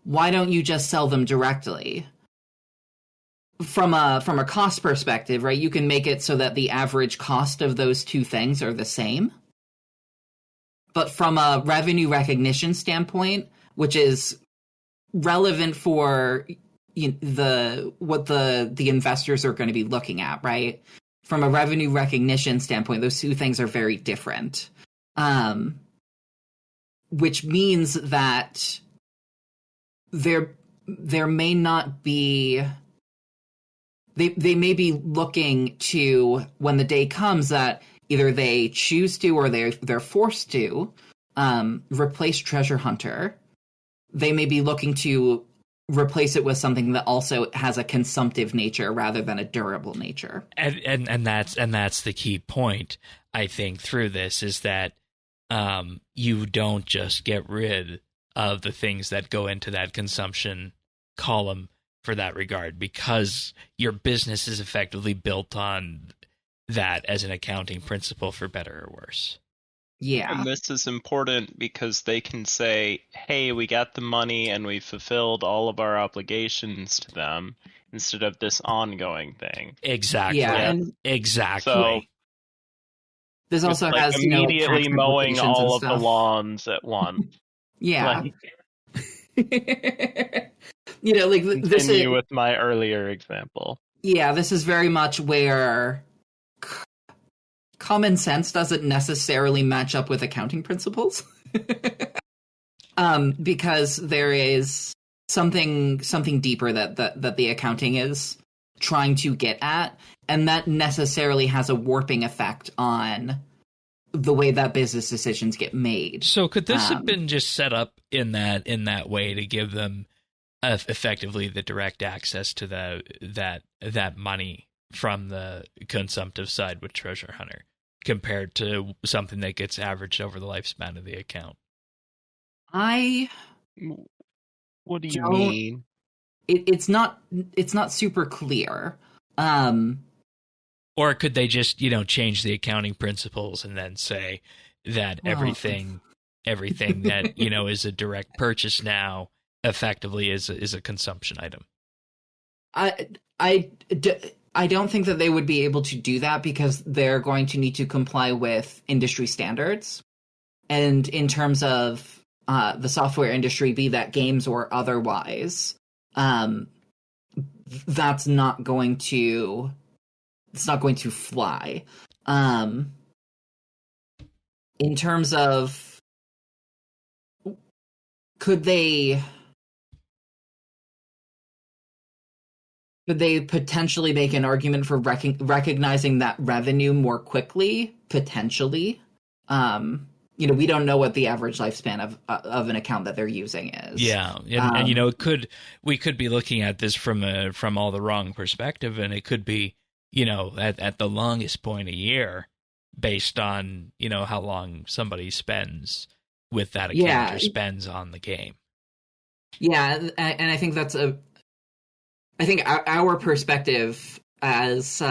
why don't you just sell them directly? From a cost perspective, right, you can make it so that the average cost of those two things are the same. But from a revenue recognition standpoint, which is relevant for what the investors are going to be looking at, right? From a revenue recognition standpoint, those two things are very different. Which means that there may not be. They may be looking to, when the day comes that either they choose to or they're forced to replace Treasure Hunter, they may be looking to replace it with something that also has a consumptive nature rather than a durable nature. And that's the key point, I think, through this is that you don't just get rid of the things that go into that consumption column for that regard, because your business is effectively built on that as an accounting principle, for better or worse. Yeah. And this is important because they can say, hey, we got the money and we fulfilled all of our obligations to them, instead of this ongoing thing. Exactly. Yeah, exactly. So this also like has immediately mowing all of the lawns at once. Yeah. Like, this is with my earlier example. Yeah, this is very much where common sense doesn't necessarily match up with accounting principles. Because there is something deeper that the accounting is trying to get at, and that necessarily has a warping effect on the way that business decisions get made. So could this have been just set up in that way to give them effectively the direct access to that money from the consumptive side with Treasure Hunter, compared to something that gets averaged over the lifespan of the account? What do you mean? It's not super clear. Or could they just, change the accounting principles and then say that everything that, is a direct purchase now effectively is a consumption item? I don't think that they would be able to do that, because they're going to need to comply with industry standards. And in terms of the software industry, be that games or otherwise, that's not going to fly. In terms of, could they potentially make an argument for recognizing that revenue more quickly? Potentially. We don't know what the average lifespan of an account that they're using is. Yeah, and we could be looking at this from all the wrong perspective, and it could be, at the longest point a year, based on how long somebody spends with that account or spends on the game. Yeah, and I think I think our perspective as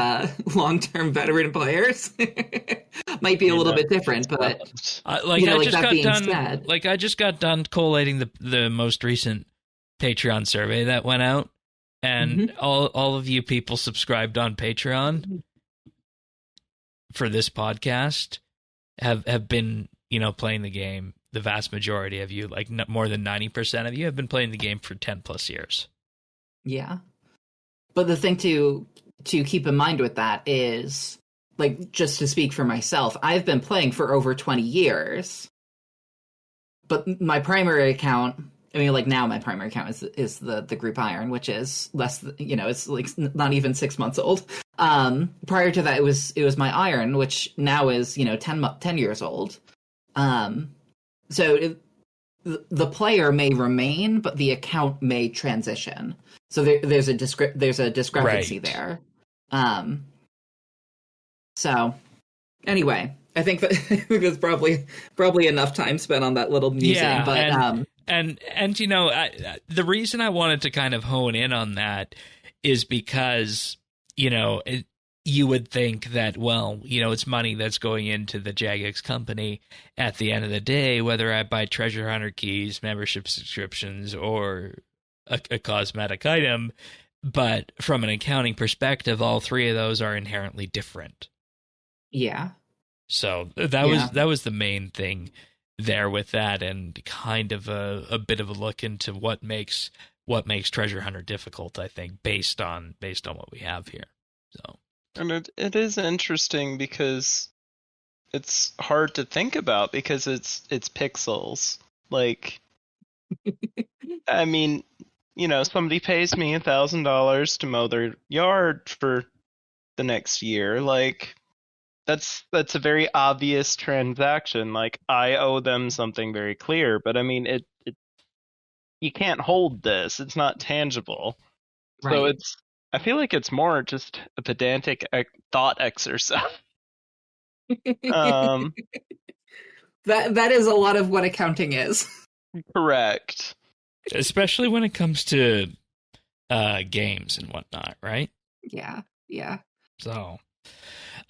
long-term veteran players might be a You little know, bit different, but that being said, I just got done collating the most recent Patreon survey that went out, and all of you people subscribed on Patreon for this podcast have been, playing the game. The vast majority of you, like more than 90% of you, have been playing the game for 10 plus years. Yeah. But the thing to keep in mind with that is, like, just to speak for myself, I've been playing for over 20 years. But my primary account, I mean, like, now my primary account is the Group Iron, which is less, it's like not even 6 months old. Prior to that, it was my Iron, which now is, 10 years old. So the player may remain, but the account may transition. So there's a discrepancy there. So anyway, I think there's probably enough time spent on that little musing. Yeah, but and the reason I wanted to kind of hone in on that is because you would think that, well, it's money that's going into the Jagex company at the end of the day, whether I buy treasure hunter keys, membership subscriptions, or a cosmetic item. But from an accounting perspective, all three of those are inherently different. Yeah. So that was the main thing there with that, and kind of a bit of a look into what makes treasure hunter difficult, I think, based on what we have here. So. And it is interesting because it's hard to think about because it's pixels. Like, I mean, somebody pays me $1,000 to mow their yard for the next year. Like, that's a very obvious transaction. Like, I owe them something very clear, but I mean, it you can't hold this. It's not tangible. Right. So I feel like it's more just a pedantic thought exercise. That is a lot of what accounting is. Correct. Especially when it comes to games and whatnot, right? Yeah. So,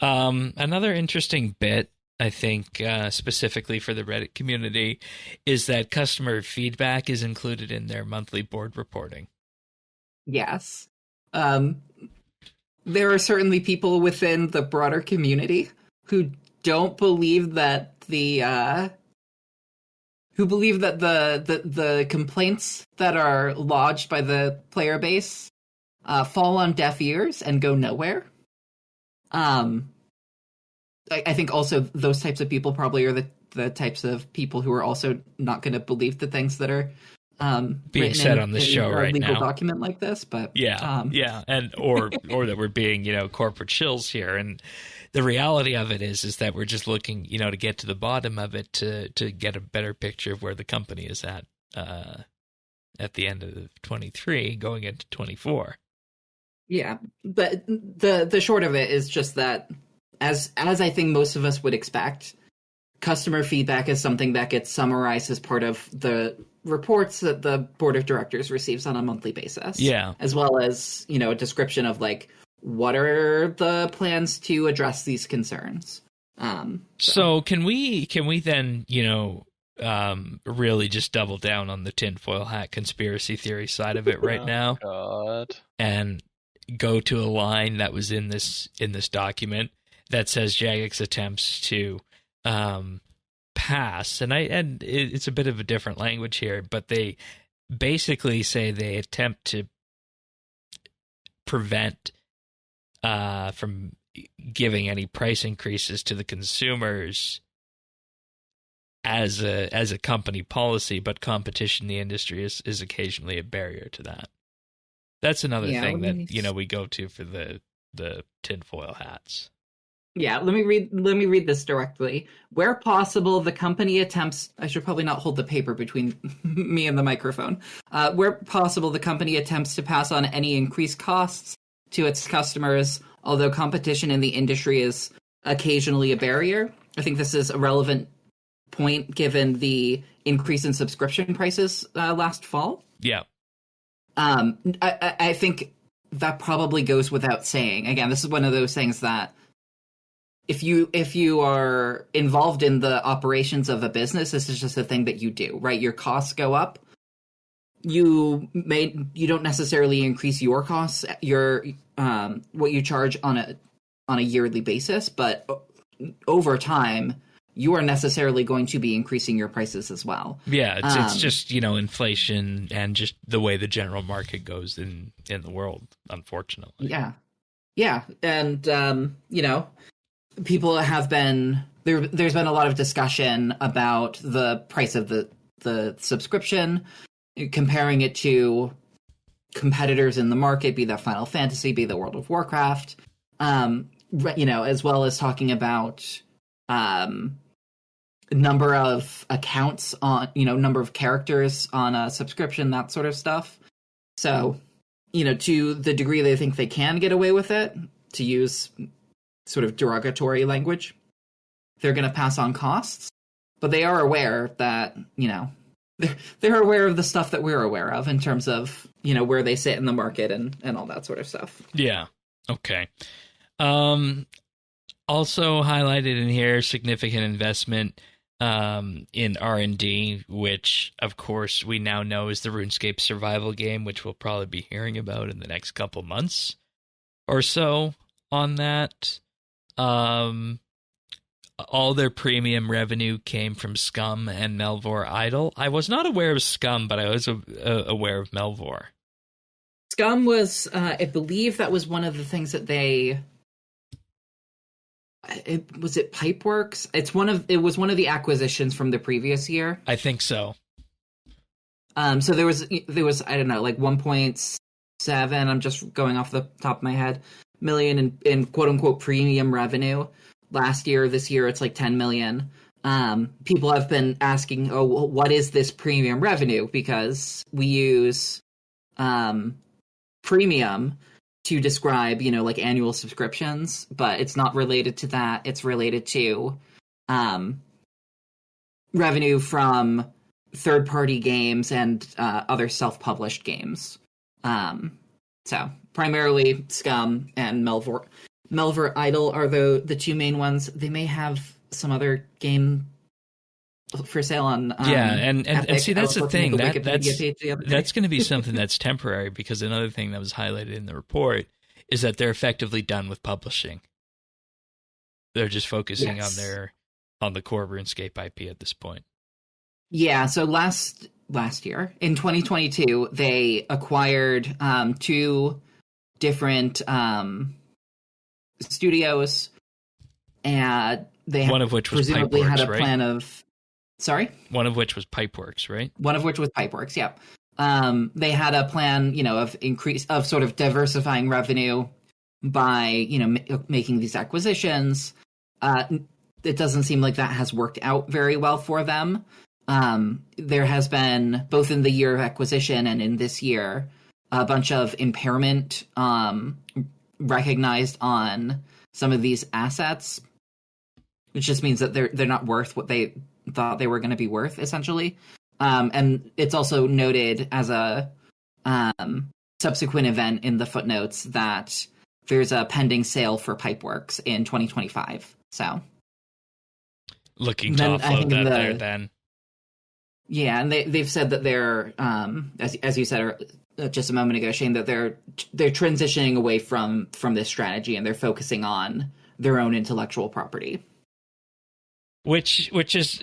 another interesting bit, I think, specifically for the Reddit community, is that customer feedback is included in their monthly board reporting. Yes. There are certainly people within the broader community who don't believe that the complaints that are lodged by the player base fall on deaf ears and go nowhere. I think also those types of people probably are the types of people who are also not going to believe the things that are being said on the show right now. A legal document like this, but and or that we're being corporate shills here, and the reality of it is that we're just looking to get to the bottom of it to get a better picture of where the company is at the end of 23 going into 24. Yeah, but the short of it is just that, as I think most of us would expect, customer feedback is something that gets summarized as part of the reports that the board of directors receives on a monthly basis. Yeah. As well as, a description of, like, what are the plans to address these concerns. So can we then, really just double down on the tinfoil hat conspiracy theory side of it right now? God. And go to a line that was in this document that says Jagex attempts to pass, and it's a bit of a different language here, but they basically say they attempt to prevent from giving any price increases to the consumers as a company policy, but competition in the industry is occasionally a barrier to that. That's another thing that we go to for the tinfoil hats. Yeah, let me read this directly. Where possible, the company attempts... I should probably not hold the paper between me and the microphone. Where possible, the company attempts to pass on any increased costs to its customers, although competition in the industry is occasionally a barrier. I think this is a relevant point given the increase in subscription prices last fall. Yeah. I think that probably goes without saying. Again, this is one of those things that if you are involved in the operations of a business, this is just a thing that you do, right? Your costs go up. You don't necessarily increase your costs, your what you charge on a yearly basis, but over time you are necessarily going to be increasing your prices as well. Yeah, it's just, inflation and just the way the general market goes in the world, unfortunately. Yeah. And people have been there's been a lot of discussion about the price of the subscription, comparing it to competitors in the market, be that Final Fantasy, be that World of Warcraft, as well as talking about number of accounts on, number of characters on a subscription, that sort of stuff. So, to the degree they think they can get away with it, to use sort of derogatory language, they're going to pass on costs, but they are aware that, they're aware of the stuff that we're aware of in terms of, where they sit in the market and all that sort of stuff. Yeah. Okay. Also highlighted in here, significant investment in R&D, which of course we now know is the RuneScape survival game, which we'll probably be hearing about in the next couple months or so on that. All their premium revenue came from Scum and Melvor Idol. I was not aware of Scum, but I was aware of Melvor. Scum was, I believe that was one of the things that was it Pipeworks? It was one of the acquisitions from the previous year. I think so. So there was I don't know, like 1.7. I'm just going off the top of my head, million in quote unquote premium revenue last year. This year it's like 10 million. People have been asking, oh, well, what is this premium revenue? Because we use premium to describe, like annual subscriptions, but it's not related to that. It's related to revenue from third-party games and other self-published games. So primarily Scum and Melvor Idol are the two main ones. They may have some other game for sale on and see, that's the thing, that's going to be something that's that's temporary, because another thing that was highlighted in the report is that they're effectively done with publishing. They're just focusing on the core RuneScape IP at this point. Yeah, so last year in 2022 they acquired two different studios, and they one of which was presumably Pipeworks, had a right? plan of Sorry? One of which was Pipeworks, right? One of which was Pipeworks, yeah. They had a plan, of sort of diversifying revenue by, making these acquisitions. It doesn't seem like that has worked out very well for them. There has been, both in the year of acquisition and in this year, a bunch of impairment recognized on some of these assets, which just means that they're not worth what they thought they were going to be worth, essentially. And it's also noted as a subsequent event in the footnotes that there's a pending sale for Pipeworks in 2025. So looking to offload that there then. Yeah, and they've said that they're, as you said just a moment ago, Shane, that they're transitioning away from this strategy, and they're focusing on their own intellectual property. Which is,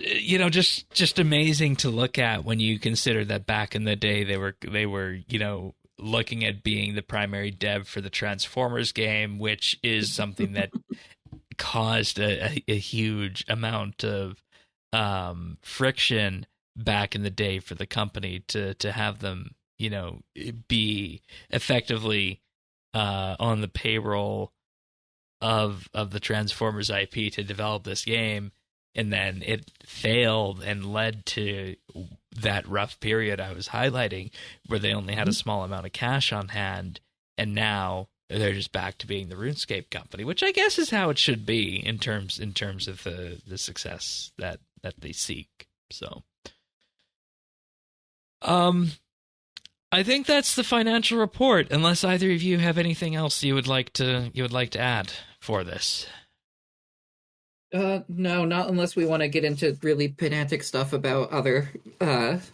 just amazing to look at when you consider that back in the day they were looking at being the primary dev for the Transformers game, which is something that caused a huge amount of friction back in the day for the company to have them, be effectively on the payroll of the Transformers IP to develop this game. And then it failed and led to that rough period I was highlighting, where they only had a small amount of cash on hand, and now they're just back to being the RuneScape company, which I guess is how it should be in terms of the success that they seek. So, I think that's the financial report. Unless either of you have anything else you would like to add for this. No, not unless we want to get into really pedantic stuff about other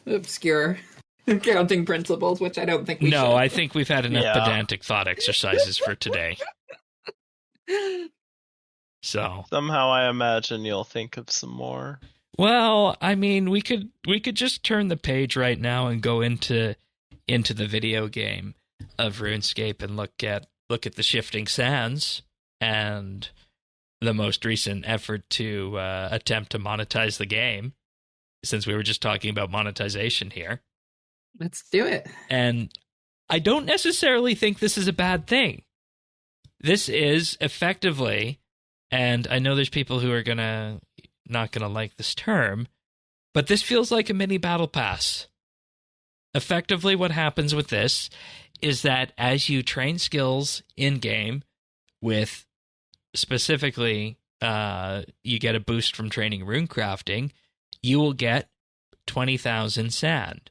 obscure accounting principles, which I don't think we should. No, I think we've had enough pedantic thought exercises for today. So somehow I imagine you'll think of some more. Well, I mean, we could just turn the page right now and go into the video game of RuneScape and look at the shifting sands and the most recent effort to attempt to monetize the game, since we were just talking about monetization here. Let's do it. And I don't necessarily think this is a bad thing. This is effectively, and I know there's people who are not gonna like this term, but this feels like a mini battle pass. Effectively, what happens with this is that as you train skills in-game with specifically, you get a boost from training runecrafting, you will get 20,000 sand.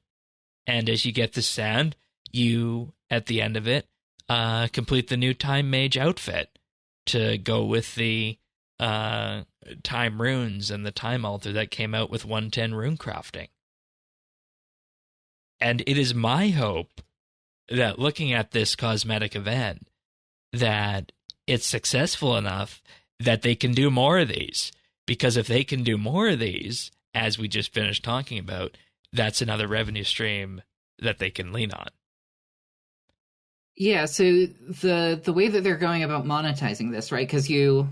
And as you get the sand, you, at the end of it, complete the new Time Mage outfit to go with the Time Runes and the Time Altar that came out with 110 runecrafting. And it is my hope that looking at this cosmetic event, that it's successful enough that they can do more of these. Because if they can do more of these, as we just finished talking about, that's another revenue stream that they can lean on. Yeah, so the way that they're going about monetizing this, right? Because you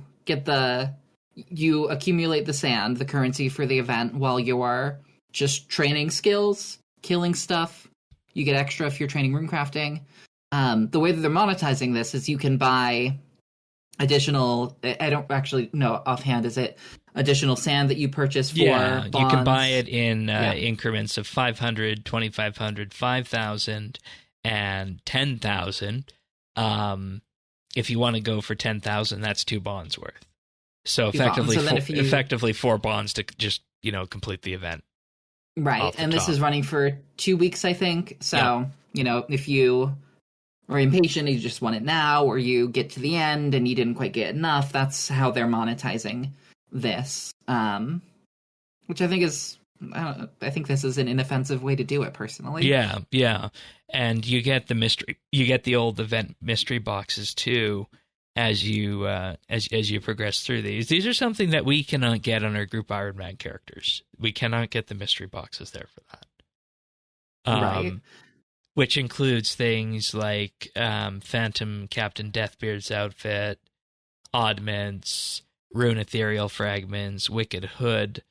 accumulate the sand, the currency for the event, while you are just training skills, killing stuff. You get extra if you're training runecrafting. The way that they're monetizing this is you can buy additional, I don't actually know offhand, is it additional sand that you purchase for bonds? You can buy it in increments of 500, 2,500, 5,000, and 10,000. If you want to go for 10,000, that's 2 bonds worth. So effectively 4 bonds to just, complete the event. Right, and this is running for 2 weeks, I think. So, if you are impatient and you just want it now, or you get to the end and you didn't quite get enough, that's how they're monetizing this. Which I think is, I think this is an inoffensive way to do it, personally. Yeah. And you get the old event mystery boxes too, as you progress through these. These are something that we cannot get on our group Iron Man characters. We cannot get the mystery boxes there for that. Right. Which includes things like Phantom Captain Deathbeard's outfit, oddments, rune ethereal fragments, wicked hood,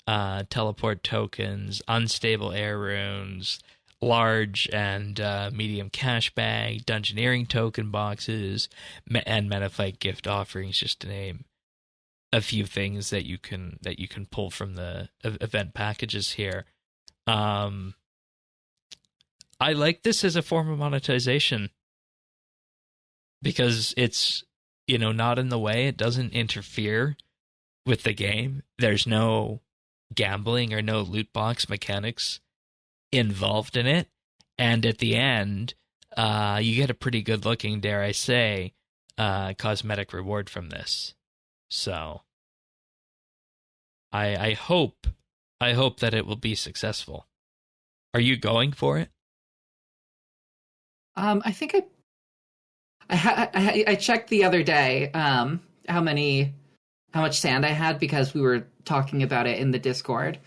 teleport tokens, unstable air runes, large and medium cash bag, dungeoneering token boxes, and Metaphite gift offerings, just to name a few things that you can pull from the event packages here. I like this as a form of monetization because it's, not in the way. It doesn't interfere with the game. There's no gambling or no loot box mechanics involved in it. And at the end, you get a pretty good looking, dare I say, cosmetic reward from this. So I hope that it will be successful. Are you going for it? I think I checked the other day how much sand I had, because we were talking about it in the Discord.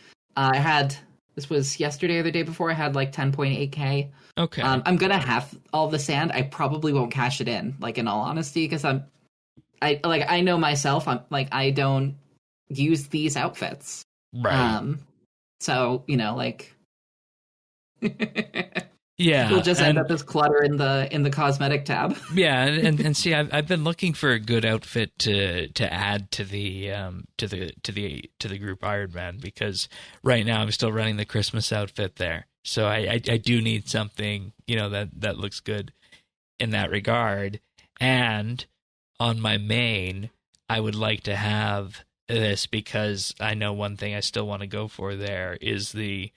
This was yesterday or the day before, I had like 10.8k. Okay. I'm gonna have all the sand. I probably won't cash it in, like, in all honesty, because I know myself. I'm like, I don't use these outfits. Right. So, yeah, we'll just end up as clutter in the cosmetic tab. Yeah, and see, I've been looking for a good outfit to add to the group Iron Man, because right now I'm still running the Christmas outfit there. So I do need something, that looks good in that regard. And on my main, I would like to have this, because I know one thing I still want to go for there is the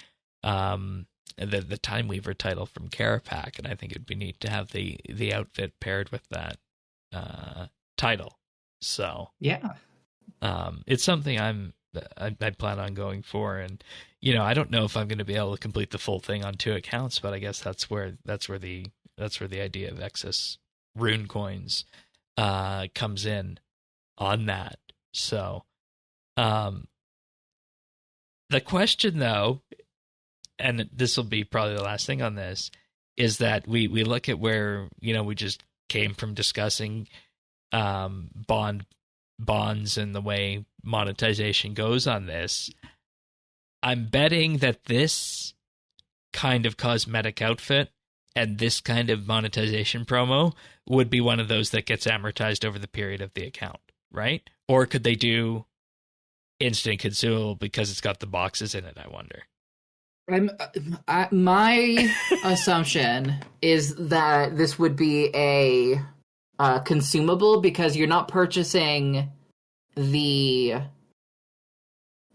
the Time Weaver title from Carapac, and I think it'd be neat to have the outfit paired with that title. So yeah, it's something I plan on going for, and I don't know if I'm going to be able to complete the full thing on 2 accounts, but I guess that's where the idea of excess rune coins comes in on that. So the question, though, and this will be probably the last thing on this, is that we look at where we just came from discussing bonds and the way monetization goes on this. I'm betting that this kind of cosmetic outfit and this kind of monetization promo would be one of those that gets amortized over the period of the account, right? Or could they do instant consumable because it's got the boxes in it, I wonder. My assumption is that this would be a consumable, because you're not purchasing the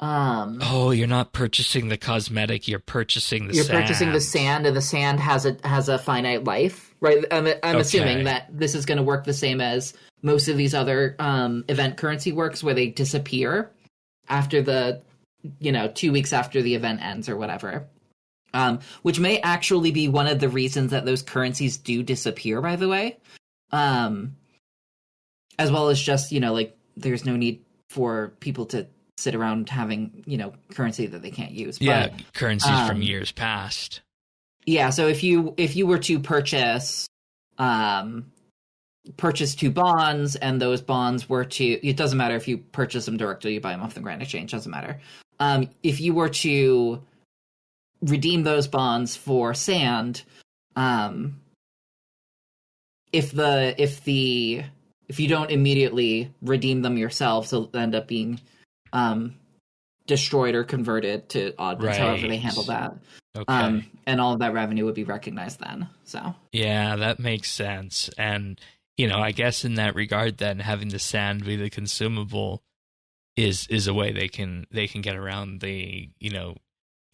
you're not purchasing the cosmetic, you're purchasing the sand. You're purchasing the sand, and the sand has a finite life, right? I'm assuming that this is going to work the same as most of these other event currency works, where they disappear after the 2 weeks after the event ends or whatever. Which may actually be one of the reasons that those currencies do disappear, by the way. As well as just, there's no need for people to sit around having, currency that they can't use. Yeah, but, currencies from years past. Yeah, so if you were to purchase 2 bonds, and those bonds were to, it doesn't matter if you purchase them directly, you buy them off the Grand Exchange, doesn't matter. If you were to redeem those bonds for sand, if you don't immediately redeem them yourself, they'll end up being destroyed or converted to odd bits, however they handle that. Okay. And all of that revenue would be recognized then. So yeah, that makes sense. And I guess in that regard, then having the sand be the consumable is a way they can get around the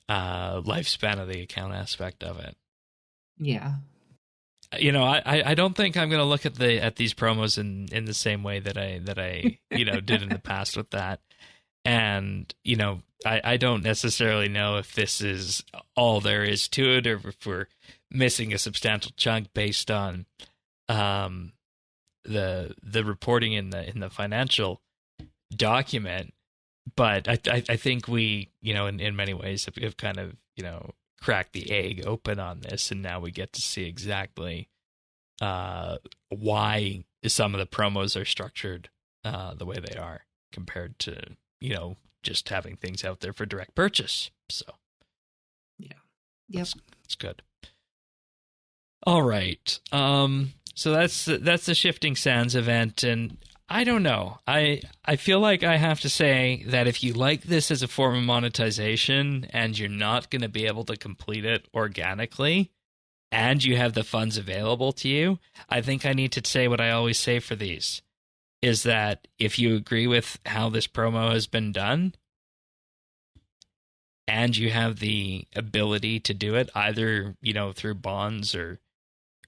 lifespan of the account aspect of it. Yeah. I don't think I'm going to look at these promos in the same way that I did in the past with that. And I don't necessarily know if this is all there is to it, or if we're missing a substantial chunk based on the reporting in the financial document. But I think we, in many ways have kind of, cracked the egg open on this, and now we get to see exactly why some of the promos are structured the way they are, compared to, just having things out there for direct purchase. So, yeah. Yep. That's good. All right. So that's the Shifting Sands event, and I don't know. I feel like I have to say that if you like this as a form of monetization and you're not going to be able to complete it organically, and you have the funds available to you, I think I need to say what I always say for these, is that if you agree with how this promo has been done, and you have the ability to do it either, through bonds or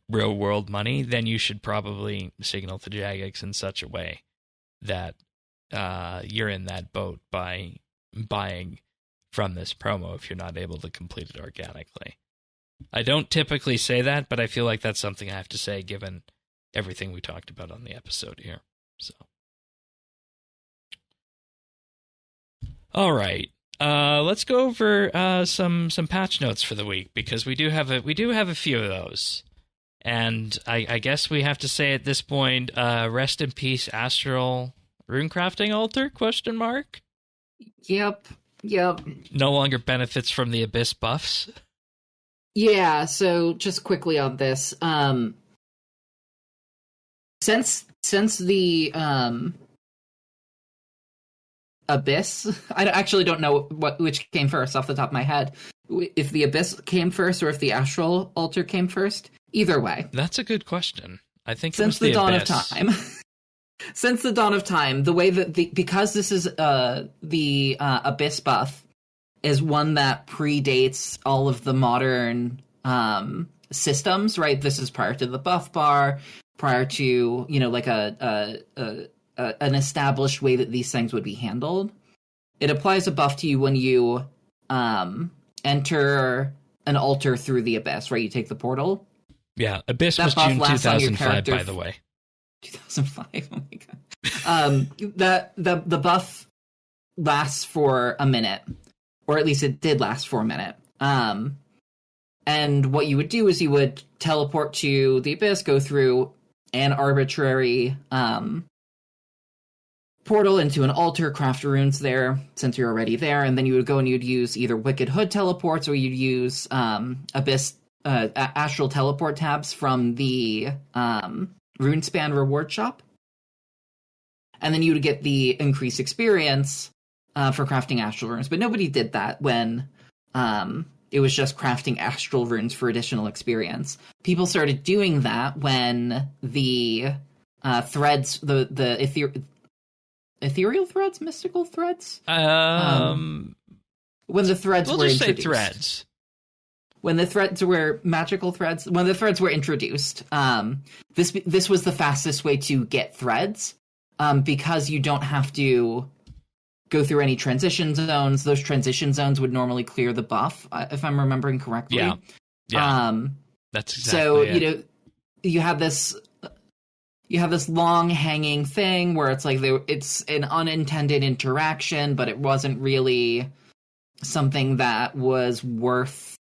real world money, then you should probably signal to Jagex in such a way that you're in that boat by buying from this promo if you're not able to complete it organically. I don't typically say that, but I feel like that's something I have to say given everything we talked about on the episode here. So, all right. Let's go over some patch notes for the week, because we do have a few of those. And I guess we have to say at this point, rest in peace, Astral Runecrafting altar? ? Yep. No longer benefits from the Abyss buffs. Yeah. So just quickly on this, since the Abyss, I actually don't know which came first off the top of my head. If the Abyss came first or if the Astral altar came first. Either way. That's a good question. I think since the dawn of time. Since the dawn of time, the way that because this is the Abyss buff, is one that predates all of the modern systems, right? This is prior to the buff bar, prior to, like an established way that these things would be handled. It applies a buff to you when you enter an altar through the Abyss, right? You take the portal. Yeah, Abyss That was buff June lasts on your 2005, character by the way. 2005. Oh my god. The buff lasts for a minute, or at least it did last for a minute. And what you would do is you would teleport to the Abyss, go through an arbitrary portal into an altar, craft runes there since you're already there, and then you would go and you'd use either Wicked Hood teleports or you'd use Abyss Astral teleport tabs from the RuneSpan reward shop. And then you would get the increased experience for crafting astral runes. But nobody did that when it was just crafting astral runes for additional experience. People started doing that when the threads, the ethereal threads, mystical threads? When the threads we'll were just introduced. say threads. When the threads were magical threads, when the threads were introduced, this was the fastest way to get threads, because you don't have to go through any transition zones. Those transition zones would normally clear the buff, if I'm remembering correctly. Yeah. That's exactly so it. You have this long hanging thing where it's like it's an unintended interaction, but it wasn't really something that was worth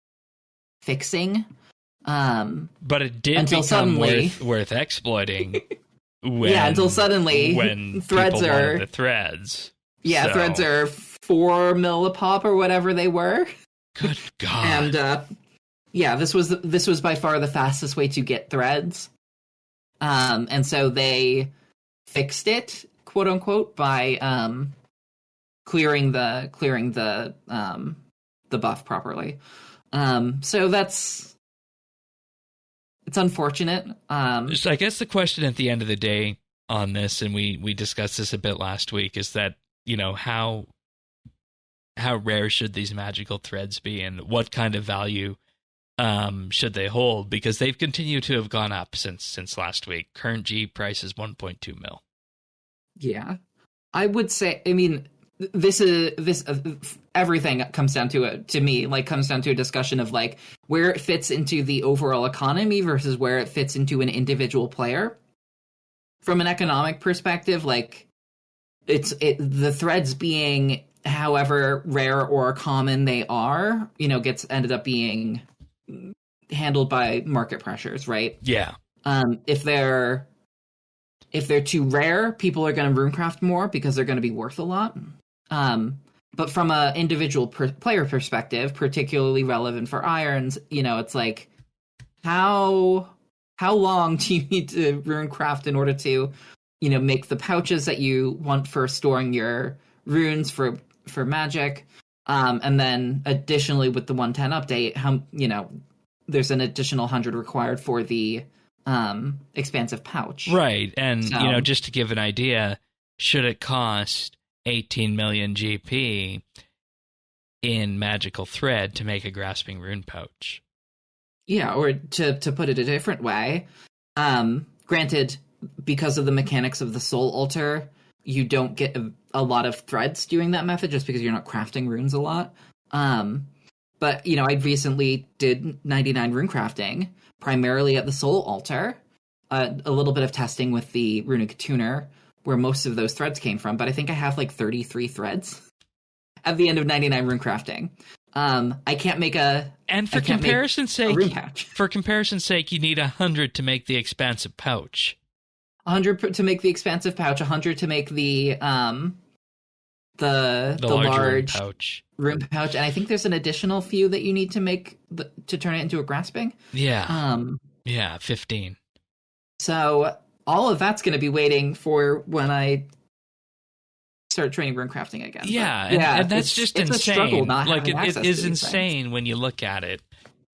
fixing. But it did until become suddenly, worth exploiting. Until suddenly when threads people are wanted the threads. Yeah, So- threads are 4 mil a pop or whatever they were. Good God. And this was by far the fastest way to get threads. And so they fixed it, quote unquote, by clearing the buff properly. So it's unfortunate. So I guess the question at the end of the day on this, and we discussed this a bit last week, is that, how rare should these magical threads be, and what kind of value should they hold? Because they've continued to have gone up since last week. Current G price is 1.2 mil. Yeah, I would say. I mean, this everything comes down to a discussion of like where it fits into the overall economy versus where it fits into an individual player. From an economic perspective, like the threads being however rare or common they are, gets ended up being handled by market pressures, right? Yeah. If they're too rare, people are going to runecraft more because they're going to be worth a lot. But from an individual player perspective, particularly relevant for irons, it's like how long do you need to runecraft in order to, make the pouches that you want for storing your runes for magic? And then additionally with the 110 update, there's an additional 100 required for the expansive pouch. Right. And, So- just to give an idea, should it cost 18 million GP in magical thread to make a grasping rune pouch? Yeah, or to put it a different way, granted, because of the mechanics of the soul altar, you don't get a lot of threads doing that method just because you're not crafting runes a lot. But, I recently did 99 rune crafting, primarily at the soul altar, a little bit of testing with the runic tuner, where most of those threads came from, but I think I have like 33 threads at the end of 99 rune crafting. I can't make a... And for I can't make comparison's a sake, rune pouch. you need 100 to make the expansive pouch. 100 to make the expansive pouch, 100 to make the The large pouch. rune pouch, and I think there's an additional few that you need to make to turn it into a grasping. Yeah. Yeah, 15. So all of that's going to be waiting for when I start training rune crafting again. Yeah, But, and that's just it's insane. a struggle not Like having it access is to these insane things. when you look at it.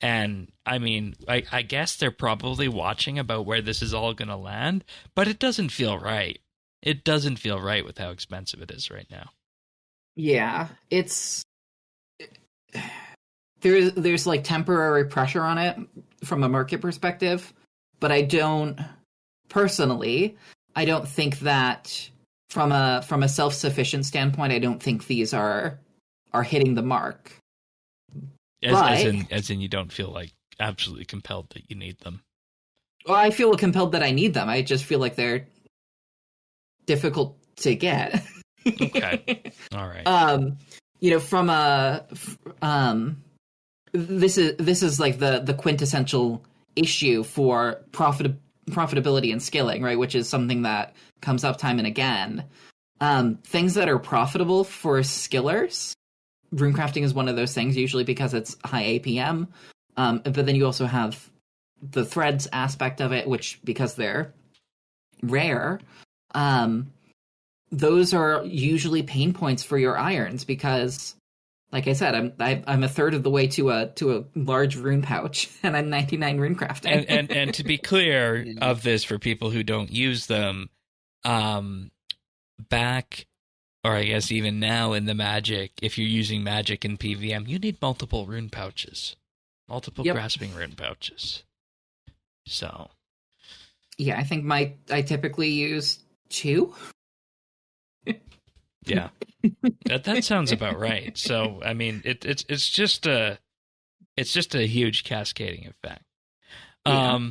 And I mean, I guess they're probably watching about where this is all going to land, but it doesn't feel right. It doesn't feel right with how expensive it is right now. Yeah, it's there's like temporary pressure on it from a market perspective, but I don't think that from a self-sufficient standpoint, I don't think these are hitting the mark. As in you don't feel like absolutely compelled that you need them. Well, I feel compelled that I need them. I just feel like they're difficult to get. Okay. All right. From a this is like the quintessential issue for profitability and scaling, right? Which is something that comes up time and again. Things that are profitable for skillers, runecrafting is one of those things, usually because it's high APM. But then you also have the threads aspect of it, which because they're rare, those are usually pain points for your irons because, like I said, I'm a third of the way to a large rune pouch, and I'm 99 runecrafting. And to be clear of this for people who don't use them, back, or I guess even now in the Magic, if you're using Magic in PVM, you need multiple rune pouches, multiple grasping rune pouches. So, yeah, I think I typically use 2. Yeah, that sounds about right. So, I mean, it's just a huge cascading effect. Yeah.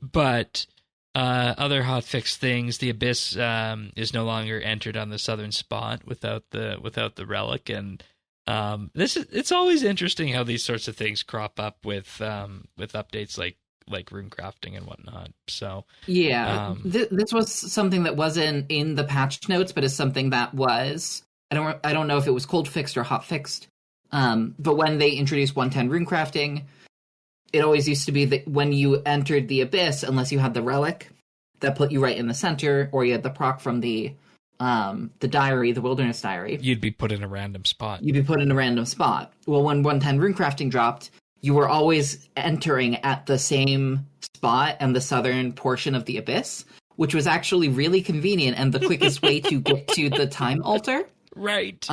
But other hotfix things, the Abyss is no longer entered on the southern spot without the relic, and it's always interesting how these sorts of things crop up with updates like Runecrafting and whatnot. So yeah, this was something that wasn't in the patch notes, but is something that was, I don't know if it was cold fixed or hot fixed. But when they introduced 110 Runecrafting, it always used to be that when you entered the Abyss, unless you had the relic that put you right in the center, or you had the proc from the diary, the Wilderness Diary, you'd be put in a random spot. Well, when 110 Runecrafting dropped, you were always entering at the same spot and the southern portion of the Abyss, which was actually really convenient and the quickest way to get to the time altar. Right.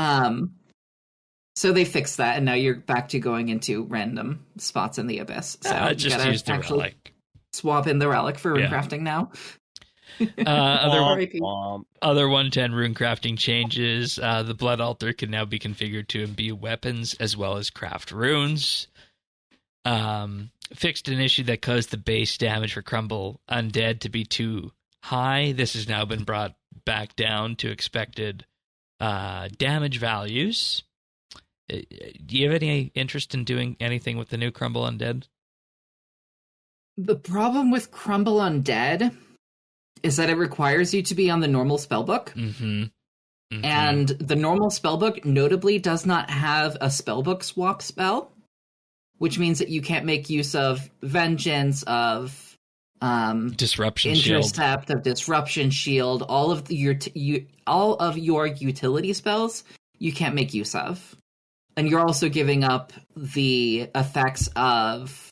So they fixed that, and now you're back to going into random spots in the Abyss. So just use the relic. Swap in the relic for runecrafting now. Other 110 runecrafting changes. The blood altar can now be configured to imbue weapons as well as craft runes. Fixed an issue that caused the base damage for Crumble Undead to be too high. This has now been brought back down to expected damage values. Do you have any interest in doing anything with the new Crumble Undead? The problem with Crumble Undead is that it requires you to be on the normal spellbook. Mm-hmm. Mm-hmm. And the normal spellbook notably does not have a spellbook swap spell, which means that you can't make use of Vengeance, of Disruption Intercept, Shield. of Disruption Shield, all of your utility spells you can't make use of. And you're also giving up the effects of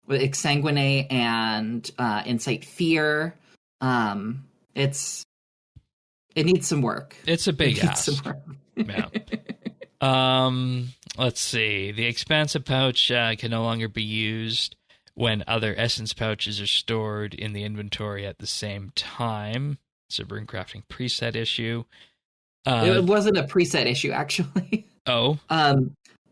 Exsanguinate and Incite Fear. It needs some work. It's a big ask. Yeah. Let's see. The expansive pouch can no longer be used when other essence pouches are stored in the inventory at the same time. It's a runecrafting preset issue. It wasn't a preset issue, actually. Oh.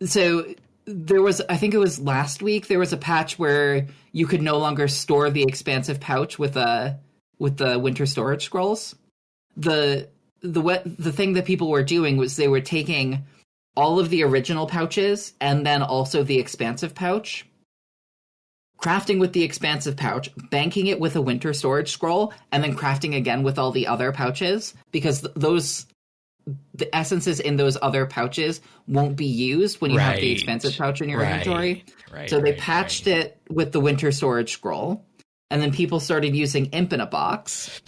So there was, I think it was last week, there was a patch where you could no longer store the expansive pouch with the winter storage scrolls. The thing that people were doing was they were taking all of the original pouches and then also the expansive pouch, crafting with the expansive pouch, banking it with a winter storage scroll, and then crafting again with all the other pouches, because the essences in those other pouches won't be used when you have the expansive pouch in your inventory. So they patched it with the winter storage scroll, and then people started using Imp in a Box.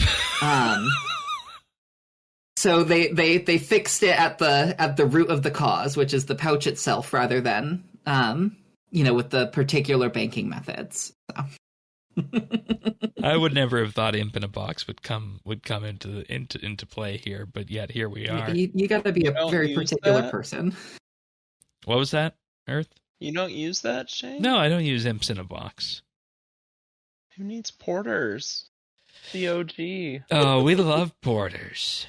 So they fixed it at the root of the cause, which is the pouch itself, rather than with the particular banking methods. So. I would never have thought Imp in a Box would come into play here, but yet here we are. You got to be a very particular person. What was that, Earth? You don't use that, Shane? No, I don't use imps in a box. Who needs porters? The OG. Oh, we love porters.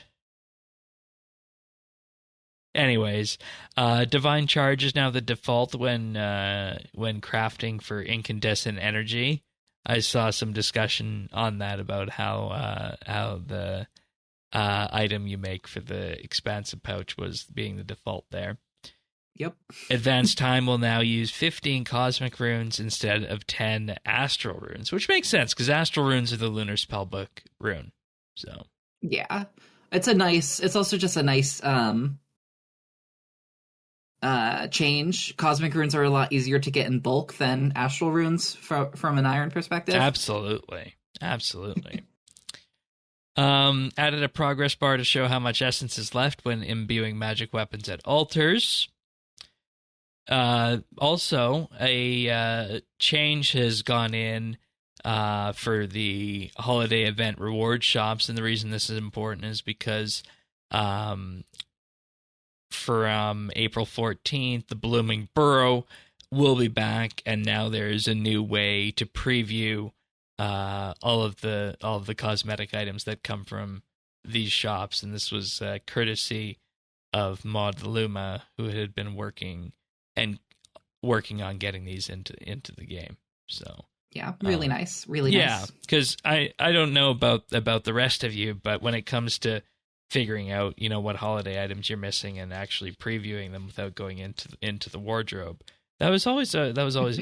Anyways, Divine Charge is now the default when crafting for incandescent energy. I saw some discussion on that about how the item you make for the expansive pouch was being the default there. Yep. Advanced Time will now use 15 cosmic runes instead of 10 astral runes, which makes sense because astral runes are the lunar spellbook rune. So yeah, it's also just a nice change. Cosmic runes are a lot easier to get in bulk than astral runes from an iron perspective. Absolutely. Added a progress bar to show how much essence is left when imbuing magic weapons at altars. Also, a change has gone in for the holiday event reward shops, and the reason this is important is because from April 14th, the Blooming Burrow will be back, and now there's a new way to preview all of the cosmetic items that come from these shops, and this was courtesy of Maud Luma, who had been working on getting these into the game. So yeah, really nice, really nice. Yeah, because I don't know about the rest of you, but when it comes to figuring out what holiday items you're missing and actually previewing them without going into the wardrobe, that was always a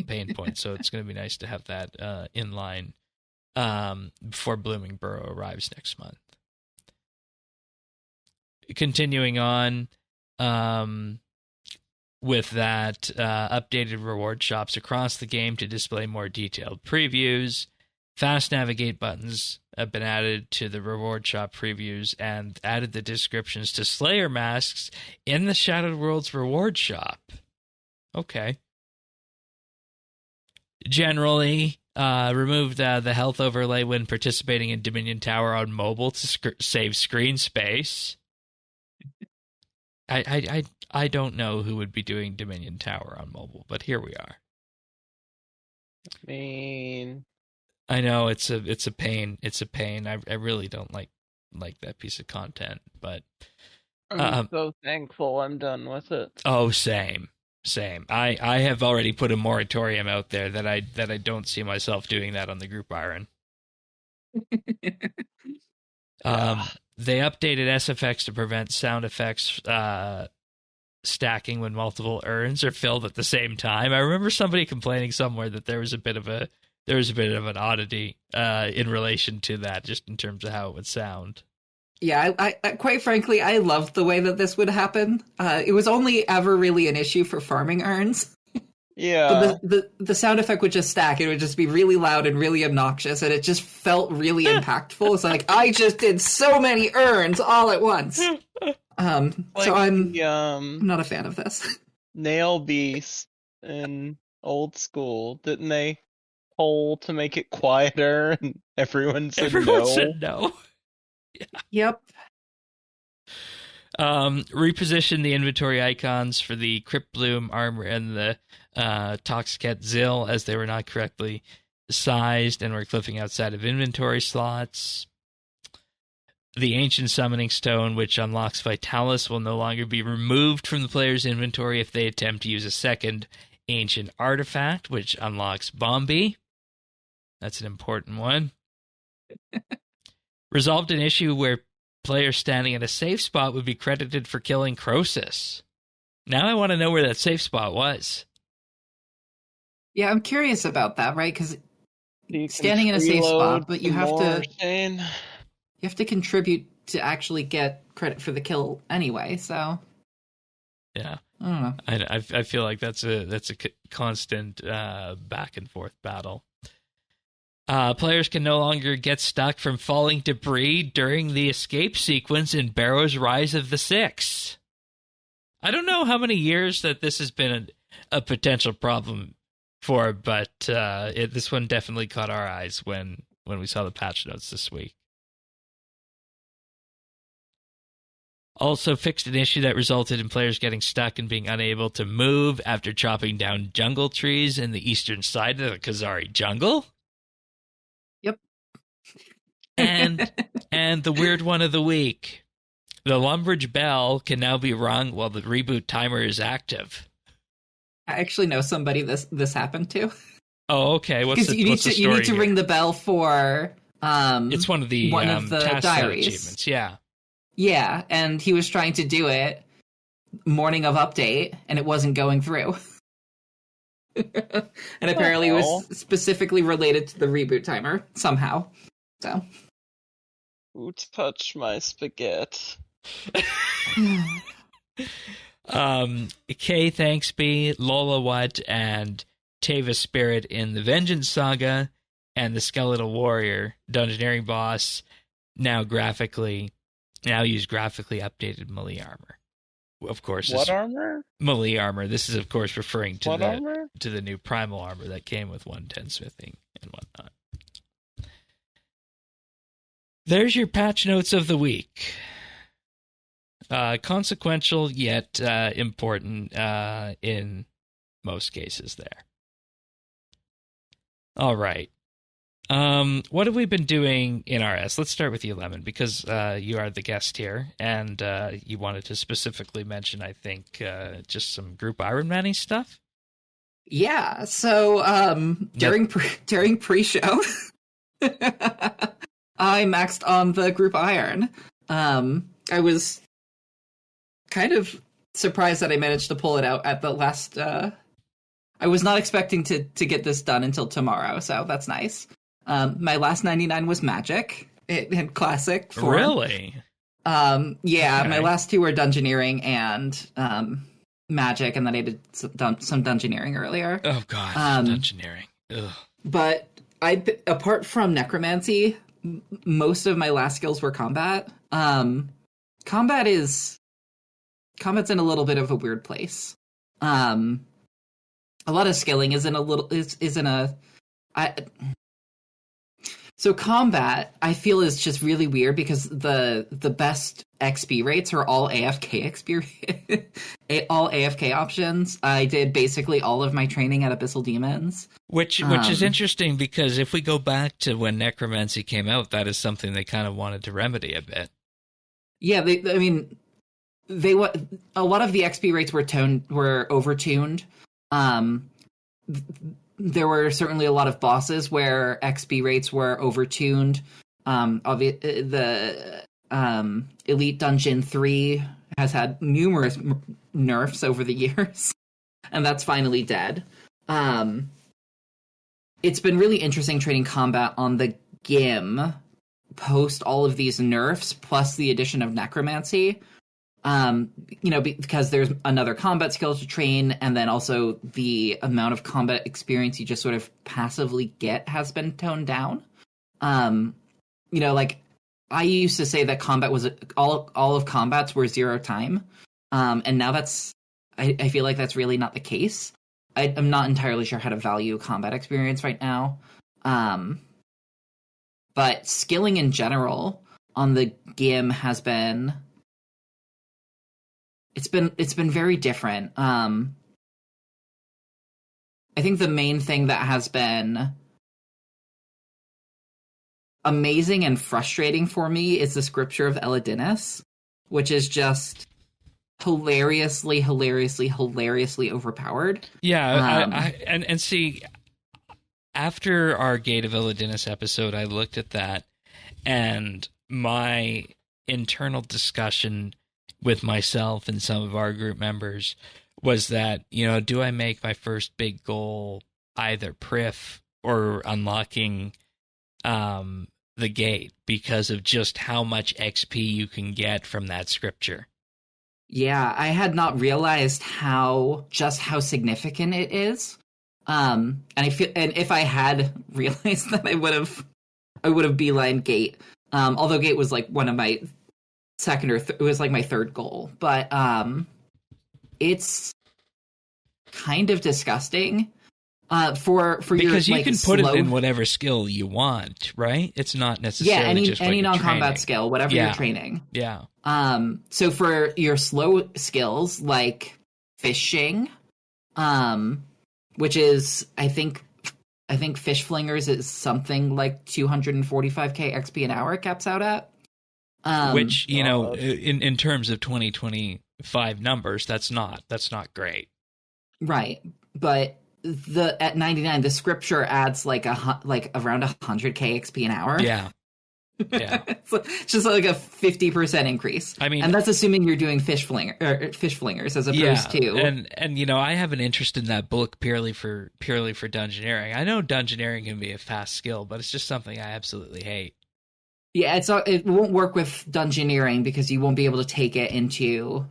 pain point. So it's going to be nice to have that in line before Blooming Burrow arrives next month. Continuing on with that, updated reward shops across the game to display more detailed previews. Fast navigate buttons have been added to the reward shop previews and added the descriptions to Slayer masks in the Shadowed Worlds reward shop. Okay. Generally, removed the health overlay when participating in Dominion Tower on mobile to save screen space. I don't know who would be doing Dominion Tower on mobile, but here we are. I mean, I know it's a pain. It's a pain. I really don't like that piece of content, but I'm so thankful I'm done with it. Oh, same. I have already put a moratorium out there that I don't see myself doing that on the group iron. They updated SFX to prevent sound effects stacking when multiple urns are filled at the same time. I remember somebody complaining somewhere that there was a bit of an oddity in relation to that, just in terms of how it would sound. Yeah, I quite frankly, I loved the way that this would happen. It was only ever really an issue for farming urns. Yeah. But the sound effect would just stack. It would just be really loud and really obnoxious, and it just felt really impactful. It's like, I just did so many urns all at once. So I'm not a fan of this. Nail Beast in old school, didn't they poll to make it quieter and everyone said no? Yeah. Yep. Reposition the inventory icons for the Crypt Bloom armor and the Toxicat Zill as they were not correctly sized and were clipping outside of inventory slots. The Ancient Summoning Stone, which unlocks Vitalis, will no longer be removed from the player's inventory if they attempt to use a second Ancient Artifact, which unlocks Bombi. That's an important one. Resolved an issue where players standing at a safe spot would be credited for killing Croesus. Now I want to know where that safe spot was. Yeah, I'm curious about that, right? Because standing in a safe spot, but you have to contribute to actually get credit for the kill anyway. So yeah, I don't know. I feel like that's a constant back and forth battle. Players can no longer get stuck from falling debris during the escape sequence in Barrow's Rise of the Six. I don't know how many years that this has been a potential problem for, but this one definitely caught our eyes when we saw the patch notes this week. Also fixed an issue that resulted in players getting stuck and being unable to move after chopping down jungle trees in the eastern side of the Khazari jungle. Yep. And the weird one of the week. The Lumbridge bell can now be rung while the reboot timer is active. I actually know somebody this happened to. Oh, okay. What's the story you need to here? ring the bell for it's one of the task diaries. Achievements. Yeah. Yeah, and he was trying to do it morning of update, and it wasn't going through. And apparently it was specifically related to the reboot timer somehow. So. Who touched my spaghetti? Kay Thanksby, Lola What, and Tava Spirit in the Vengeance Saga, and the Skeletal Warrior Dungeoneering boss now use graphically updated melee armor. Of course, what armor? Melee armor. This is, of course, referring to armor? To the new primal armor that came with 110 smithing and whatnot. There's your patch notes of the week. Consequential yet important in most cases there. All right. What have we been doing in RS? Let's start with you, Lemon, because you are the guest here, and you wanted to specifically mention, I think, just some group Iron Manning stuff. Yeah. So during pre-show, I maxed on the group iron. I was kind of surprised that I managed to pull it out at the last. I was not expecting to get this done until tomorrow, so that's nice. My last 99 was Magic in classic form. Really? Yeah, Okay. My last two were Dungeoneering and Magic, and then I did some Dungeoneering earlier. Oh god, Dungeoneering. Ugh. But apart from Necromancy, most of my last skills were combat. Combat's in a little bit of a weird place. A lot of skilling is in a So combat, I feel, is just really weird because the best XP rates are all AFK all AFK options. I did basically all of my training at Abyssal Demons. Which is interesting because if we go back to when Necromancy came out, that is something they kind of wanted to remedy a bit. Yeah, a lot of the XP rates were overtuned. There were certainly a lot of bosses where XP rates were overtuned. The Elite Dungeon 3 has had numerous nerfs over the years, and that's finally dead. It's been really interesting training combat on the GIM post all of these nerfs, plus the addition of Necromancy. Because there's another combat skill to train, and then also the amount of combat experience you just sort of passively get has been toned down. I used to say that combat was all of combats were 0 time, and now I feel like that's really not the case. I'm not entirely sure how to value combat experience right now, but skilling in general on the GIM has been. It's been very different. I think the main thing that has been amazing and frustrating for me is the Scripture of Elidinus, which is just hilariously overpowered. Yeah, and see, after our Gate of Elidinus episode, I looked at that, and my internal discussion with myself and some of our group members was that, do I make my first big goal either Prif or unlocking the gate because of just how much XP you can get from that scripture? Yeah, I had not realized how significant it is. And if I had realized that, I would have beeline Gate. Although Gate was like one of my second or it was like my third goal, but it's kind of disgusting. For because your, you can put it in whatever skill you want, right? It's not necessarily just any what you're non-combat training. skill, whatever you're training. Yeah. So for your slow skills like fishing, which is I think fish flingers is something like 245k XP an hour it caps out at. Which, you know, in terms of 2025 numbers, that's not great. Right. But at 99 the scripture adds like around 100k XP an hour. Yeah. Yeah. It's just like a 50% increase. I mean, and that's assuming you're doing fish flingers as opposed to and you know, I have an interest in that book purely for dungeoneering. I know dungeoneering can be a fast skill, but it's just something I absolutely hate. Yeah, it won't work with dungeoneering because you won't be able to take it into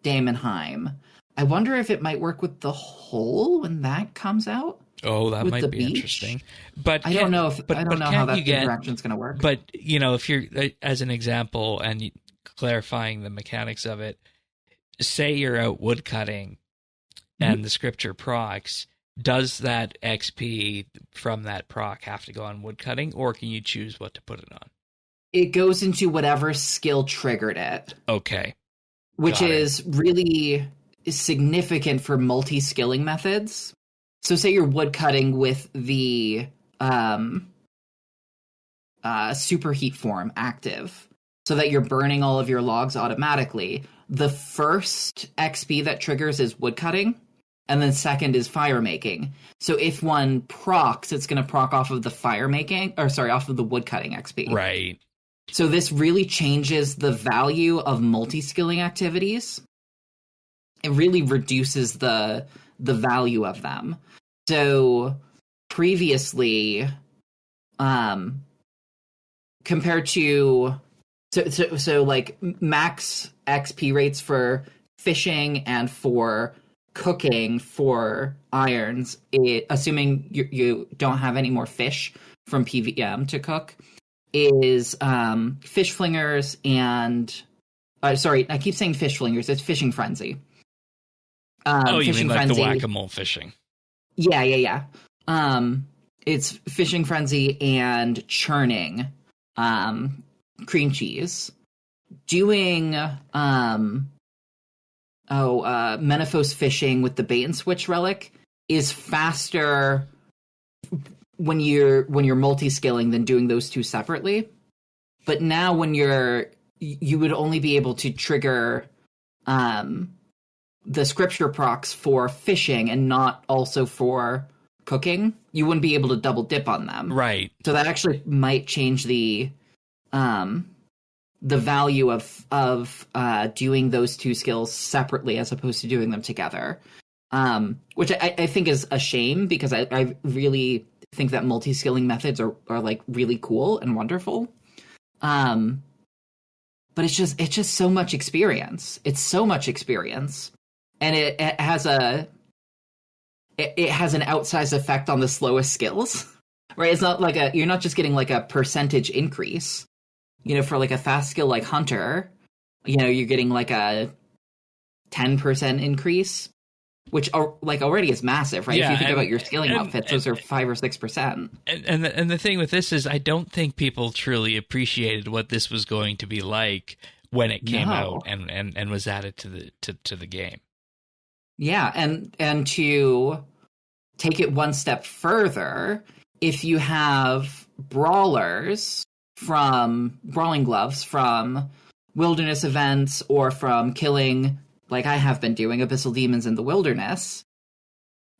Daemonheim. I wonder if it might work with the Hole when that comes out. Oh, that might be beach? Interesting. But I don't know how that interaction's going to work. But you know, if you're as an example and clarifying the mechanics of it, say you're out woodcutting and the scripture procs. Does that XP from that proc have to go on woodcutting, or can you choose what to put it on? It goes into whatever skill triggered it. Okay. Which is really significant for multi-skilling methods. So say you're woodcutting with the superheat form active, so that you're burning all of your logs automatically. The first XP that triggers is woodcutting. And then second is fire making. So if one procs, it's going to proc off of the off of the woodcutting XP. Right. So this really changes the value of multi-skilling activities. It really reduces the value of them. So previously, compared to so like max XP rates for fishing and for cooking for irons, assuming you don't have any more fish from PVM to cook, is fish flingers and sorry, I keep saying fish flingers. It's fishing frenzy. You mean like the whack-a-mole fishing? Yeah. It's fishing frenzy and churning cream cheese. Doing Menaphos fishing with the bait and switch relic is faster when you're multi-skilling than doing those two separately. But now when you would only be able to trigger the scripture procs for fishing and not also for cooking. You wouldn't be able to double dip on them. Right. So that actually might change the value of doing those two skills separately as opposed to doing them together, which I think is a shame because I really think that multi-skilling methods are like really cool and wonderful. But it's just so much experience. It's so much experience, and it has an outsized effect on the slowest skills. Right? It's not like you're not just getting like a percentage increase. You know, for like a fast skill like Hunter, you know, you're getting like a 10% increase, which already is massive, right? Yeah, if you think about your skilling outfits, those are 5 or 6%. And the thing with this is, I don't think people truly appreciated what this was going to be like when it came out and was added to the game. Yeah, and to take it one step further, if you have brawlers from Brawling Gloves, from wilderness events, or from killing, like I have been doing, abyssal demons in the wilderness,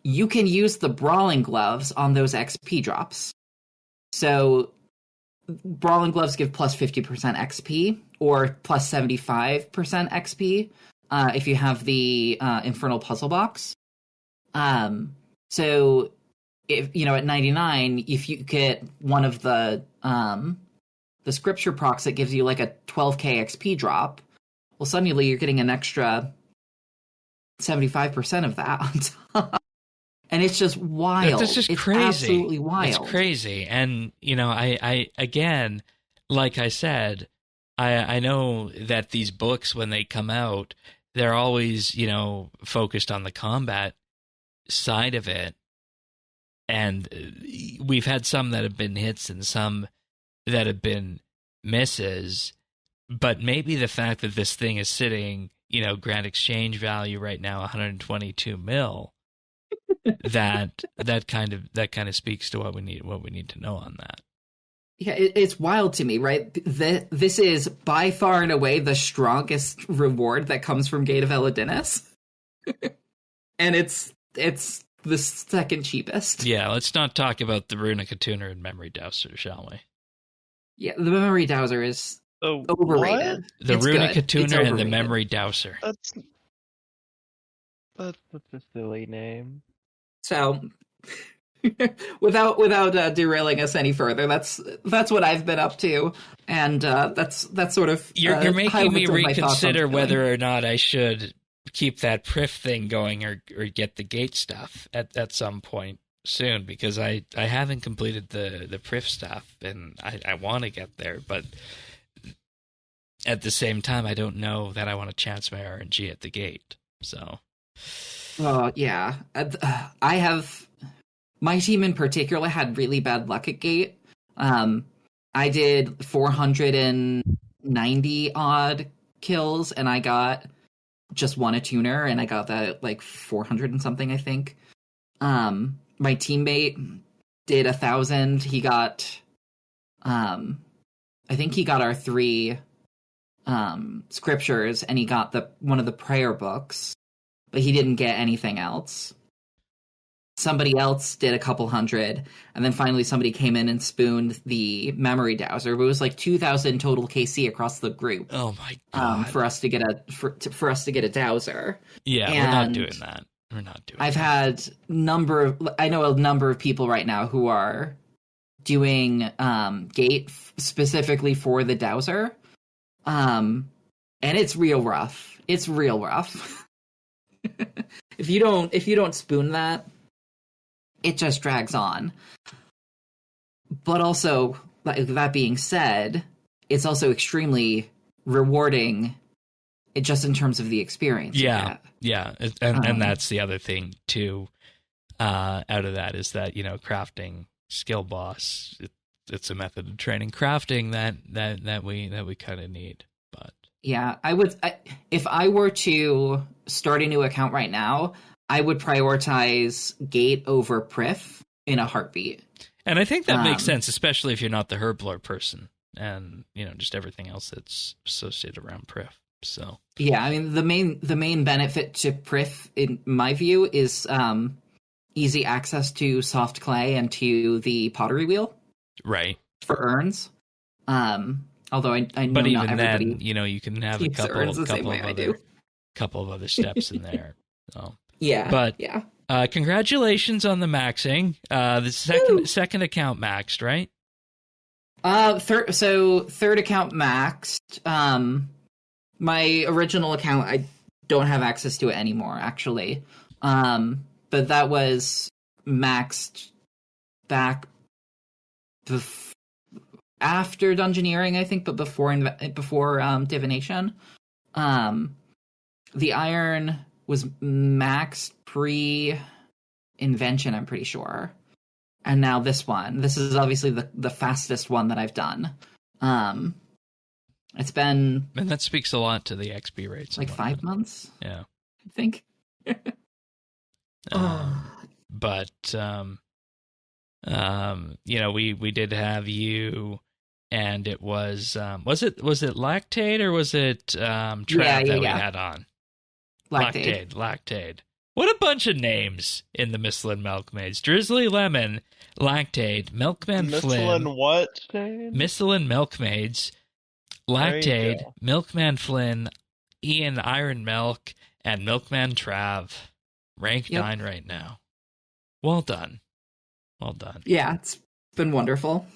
you can use the Brawling Gloves on those XP drops. So Brawling Gloves give plus 50% XP, or plus 75% XP, if you have the Infernal Puzzle Box. So, if at 99, if you get one of the scripture procs that gives you like a 12k XP drop, well, suddenly you're getting an extra 75% of that on top. And it's just wild. It's just crazy. Absolutely wild. It's crazy. And, I again, like I said, I know that these books, when they come out, they're always, focused on the combat side of it. And we've had some that have been hits and some that have been misses. But maybe the fact that this thing is sitting, grand exchange value right now, 122 mil, that kind of speaks to what we need to know on that. Yeah, it's wild to me, right? This is by far and away the strongest reward that comes from Gate of Elodinis. And it's the second cheapest. Yeah, let's not talk about the Runica Tuner and Memory Dowser, shall we? Yeah, the Memory Dowser is overrated. What? The Runica Tuner and the Memory Dowser. That's such a silly name. So, without derailing us any further, that's what I've been up to, and that's sort of you're making me reconsider whether or not I should keep that Prif thing going or get the gate stuff at some point soon, because I haven't completed the Prif stuff and I want to get there, but at the same time I don't know that I want to chance my RNG at the gate. So yeah, I have, my team in particular had really bad luck at gate. I did 490 odd kills and I got just won a tuner, and I got that at like 400 and something, I think. My teammate did 1,000. He got, I think he got our 3 scriptures, and he got one of the prayer books, but he didn't get anything else. Somebody else did a couple hundred, and then finally somebody came in and spooned the memory dowser. But it was like 2,000 total KC across the group. Oh my god! For us to get a dowser. Yeah, and we're not doing that. We're not doing. I know a number of people right now who are doing gate specifically for the dowser, and it's real rough. It's real rough. If you don't spoon that, it just drags on. But also, that being said, it's also extremely rewarding, just in terms of the experience. Yeah, and that's the other thing too. Out of that is that crafting skill boss. It's a method of training crafting that we kind of need. But yeah, if I were to start a new account right now, I would prioritize Gate over Prif in a heartbeat. And I think that makes sense, especially if you're not the herblore person and, just everything else that's associated around Prif. So yeah, I mean, the main benefit to Prif, in my view, is easy access to soft clay and to the pottery wheel. Right. For urns. Although I know but not even everybody then, you can have a couple of other steps in there. So yeah, but yeah. Congratulations on the maxing. The second account maxed, right? Third account maxed. My original account, I don't have access to it anymore, actually. But that was maxed back after Dungeoneering, I think, but before Divination. The Iron was maxed pre-Invention, I'm pretty sure. And now this one. This is obviously the fastest one that I've done. It's been... And that speaks a lot to the XP rates. Like 5 months? Yeah. I think. But, we did have you, and it was it Lactate or was it Trav that we had on? Lactate. What a bunch of names in the Misslin Milkmaids. Drizzly Lemon, Lactate, Milkman Flynn. Misslin what, Shane? Misslin Milkmaids, Lactate, Milkman Flynn, Ian Iron Milk, and Milkman Trav. Rank 9 right now. Well done. Yeah, it's been wonderful.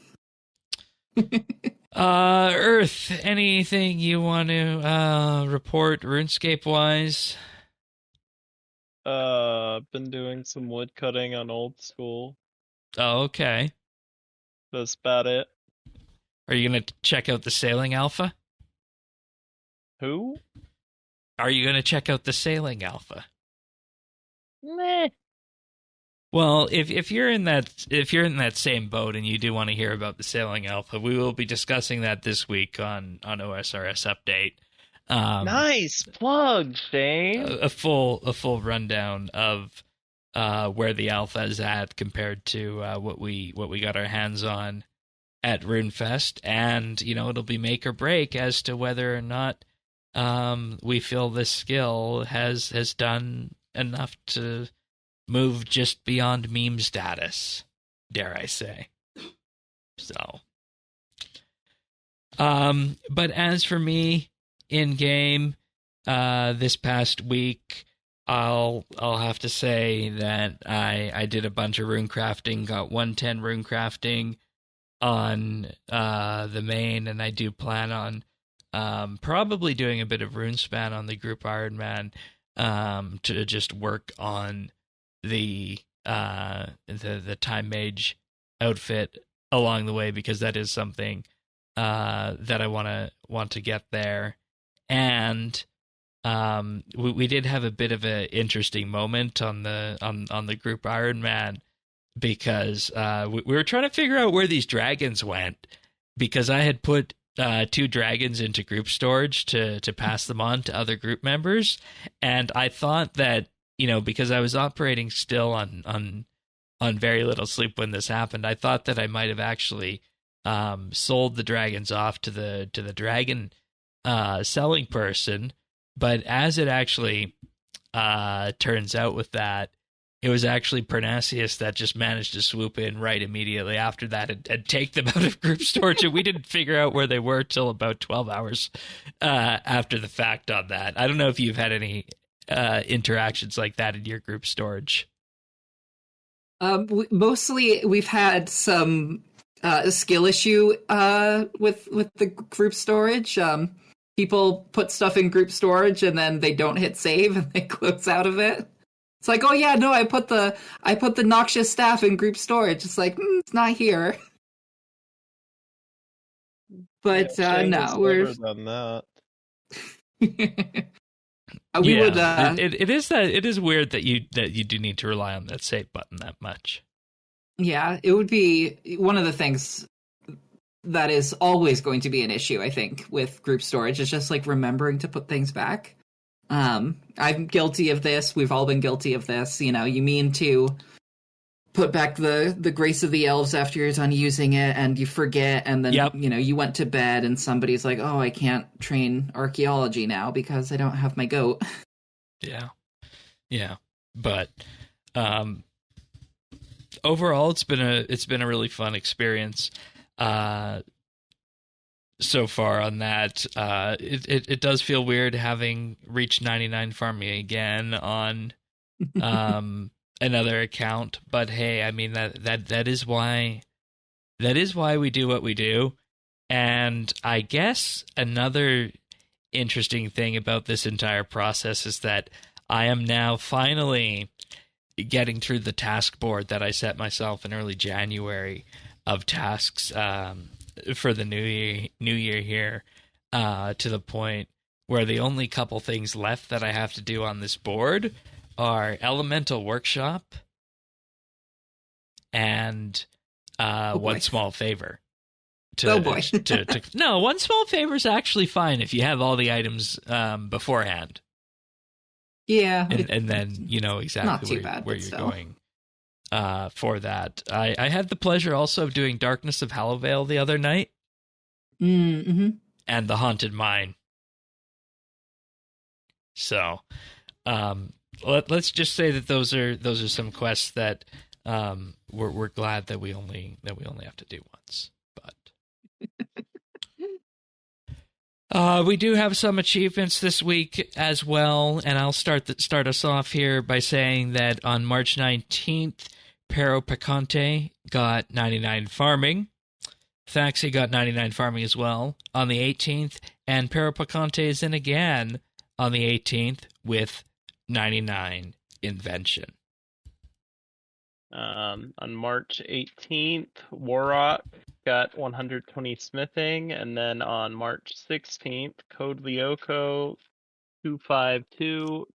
Earth, anything you want to report RuneScape-wise? I've been doing some wood cutting on Old School. Oh, okay. That's about it. Are you going to check out the Sailing Alpha? Who? Are you going to check out the Sailing Alpha? Meh. Well, if you're in that same boat and you do want to hear about the sailing alpha, we will be discussing that this week on OSRS update. Nice plug, Shane. A full rundown of where the alpha is at compared to what we got our hands on at RuneFest, and it'll be make or break as to whether or not we feel this skill has done enough to move just beyond meme status, dare I say. So, but as for me in game, this past week, I'll have to say that I did a bunch of runecrafting, got 110 runecrafting on the main, and I do plan on probably doing a bit of RuneSpan on the group Ironman to just work on the time mage outfit along the way, because that is something that I want to get there. And we did have a bit of an interesting moment on the group Ironman, because we were trying to figure out where these dragons went, because I had put 2 dragons into group storage to pass them on to other group members, and I thought that because I was operating still on very little sleep when this happened, I thought that I might have actually sold the dragons off to the dragon selling person. But as it actually turns out with that, it was actually Parnassius that just managed to swoop in right immediately after that and take them out of group storage, and we didn't figure out where they were till about 12 hours after the fact on that. I don't know if you've had any interactions like that in your group storage. Mostly, we've had some skill issue with the group storage. People put stuff in group storage and then they don't hit save and they close out of it. It's like, oh yeah, no, I put the noxious staff in group storage. It's like, it's not here. But no, we're done that. It is weird that you do need to rely on that save button that much. Yeah, it would be one of the things that is always going to be an issue, I think, with group storage. Is just like remembering to put things back. I'm guilty of this. We've all been guilty of this. You mean to put back the Grace of the Elves after you're done using it, and you forget, and then you went to bed, and somebody's like, "Oh, I can't train archaeology now because I don't have my goat." Yeah, but overall, it's been a really fun experience so far on that. It does feel weird having reached 99 farming again on another account, but hey, I mean that is why we do what we do. And I guess another interesting thing about this entire process is that I am now finally getting through the task board that I set myself in early January of tasks for the new year here, to the point where the only couple things left that I have to do on this board are Elemental Workshop and One Small Favor. No, One Small Favor is actually fine if you have all the items beforehand. Yeah, and then you know exactly where you're going for that. I had the pleasure also of doing Darkness of Hallowvale the other night, and the Haunted Mine. So, let's just say that those are some quests that we're glad that we only have to do once. But we do have some achievements this week as well, and I'll start us off here by saying that on March 19th, Pero Picante got 99 farming. Thaxi got 99 farming as well on the 18th, and Pero Picante is in again on the 18th with 99 invention. On March 18th, Warrock got 120 smithing, and then on March 16th, Code Lyoko 252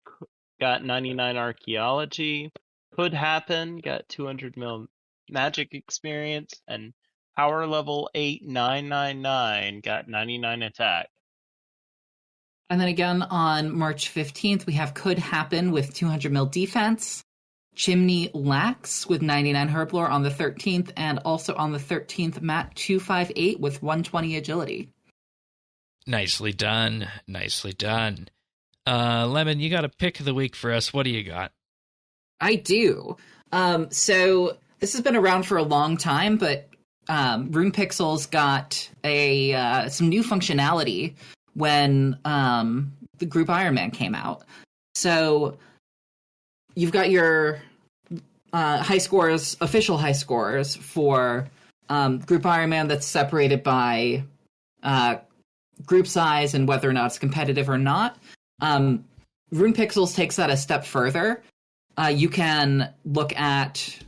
got 99 archaeology. Could Happen got 200 mil magic experience, and power level 8999 got 99 attack. And then again on March 15th, we have Could Happen with 200 mil defense. Chimney Lax with 99 Herblore on the 13th, and also on the 13th, Matt 258 with 120 agility. Nicely done. Nicely done. Lemon, you got a pick of the week for us. What do you got? I do. So this has been around for a long time, but RunePixels got some new functionality when the group Iron Man came out. So you've got your high scores, official high scores for group Iron Man that's separated by group size and whether or not it's competitive or not. RunePixels takes that a step further. You can look at,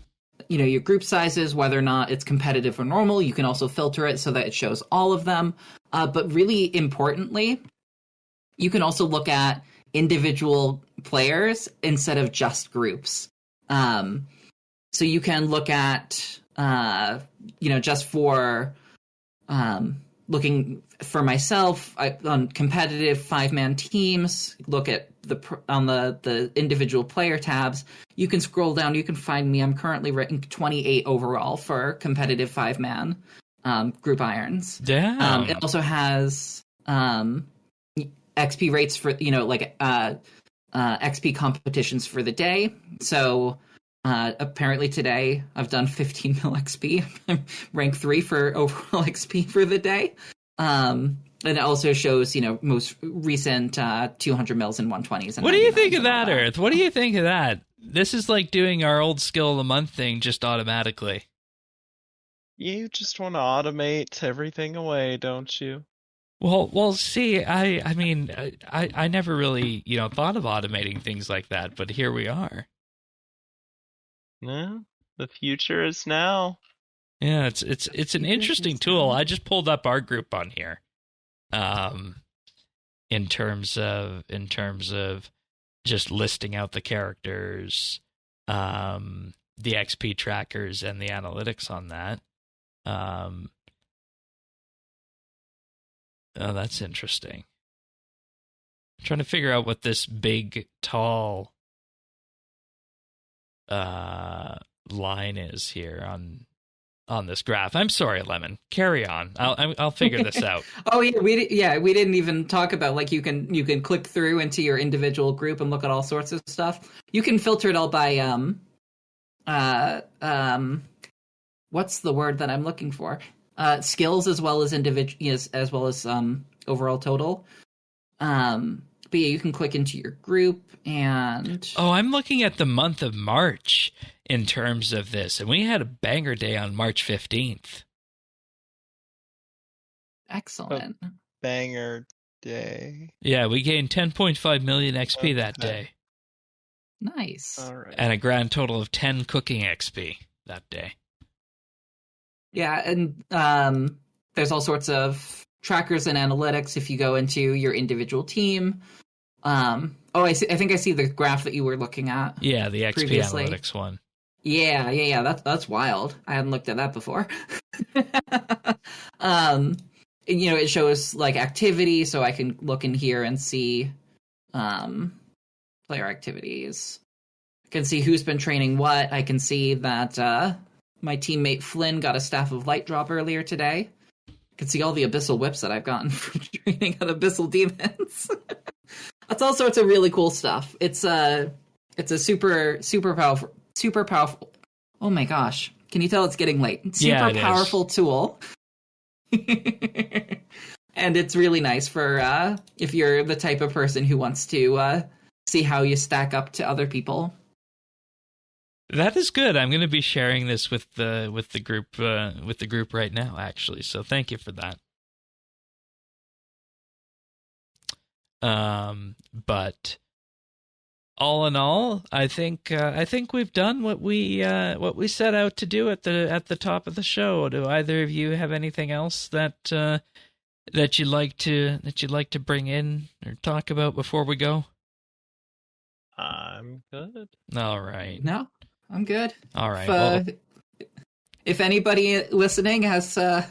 your group sizes, whether or not it's competitive or normal. You can also filter it so that it shows all of them. But really importantly, you can also look at individual players instead of just groups. So you can look at, just for looking for myself on competitive 5-man teams, look at on the individual player tabs. You can scroll down. You can find me. I'm currently ranked 28 overall for competitive 5-man group irons. Damn. It also has XP rates for XP competitions for the day. So apparently today I've done 15 mil XP. I'm rank 3 for overall XP for the day. And it also shows, most recent 200 mils and 120s. What do you think of that, Earth? What do you think of that? This is like doing our old skill of the month thing just automatically. You just want to automate everything away, don't you? Well. See, I mean, I never really, thought of automating things like that, but here we are. No, the future is now. Yeah, it's an interesting tool. I just pulled up our group on here. In terms of just listing out the characters, the XP trackers and the analytics on that. Oh, that's interesting. I'm trying to figure out what this big, tall line is here on this graph. I'm sorry, Lemon. Carry on. I'll figure this out. Oh yeah, we didn't even talk about, like, you can click through into your individual group and look at all sorts of stuff. You can filter it all by what's the word that I'm looking for? Skills as well as overall total. But yeah, you can click into your group and... Oh, I'm looking at the month of March in terms of this, and we had a banger day on March 15th. Excellent. A banger day. Yeah, we gained 10.5 million XP that day. Nice. All right. And a grand total of 10 cooking XP that day. Yeah, and there's all sorts of trackers and analytics if you go into your individual team. I think I see the graph that you were looking at. Yeah, the XP previously. analytics one. Yeah. That's wild. I hadn't looked at that before. It shows like activity, so I can look in here and see player activities. I can see who's been training what. I can see that my teammate Flynn got a Staff of Light drop earlier today. I can see all the Abyssal Whips that I've gotten from training on Abyssal Demons. That's all sorts of really cool stuff. It's a super powerful. Oh my gosh. Can you tell it's getting late? Super powerful tool. And it's really nice for if you're the type of person who wants to see how you stack up to other people. That is good. I'm going to be sharing this with the group right now, actually. So thank you for that. But all in all, I think we've done what we set out to do at the top of the show. Do either of you have anything else that you'd like to bring in or talk about before we go? I'm good. All right. No. I'm good. All right. If anybody listening has a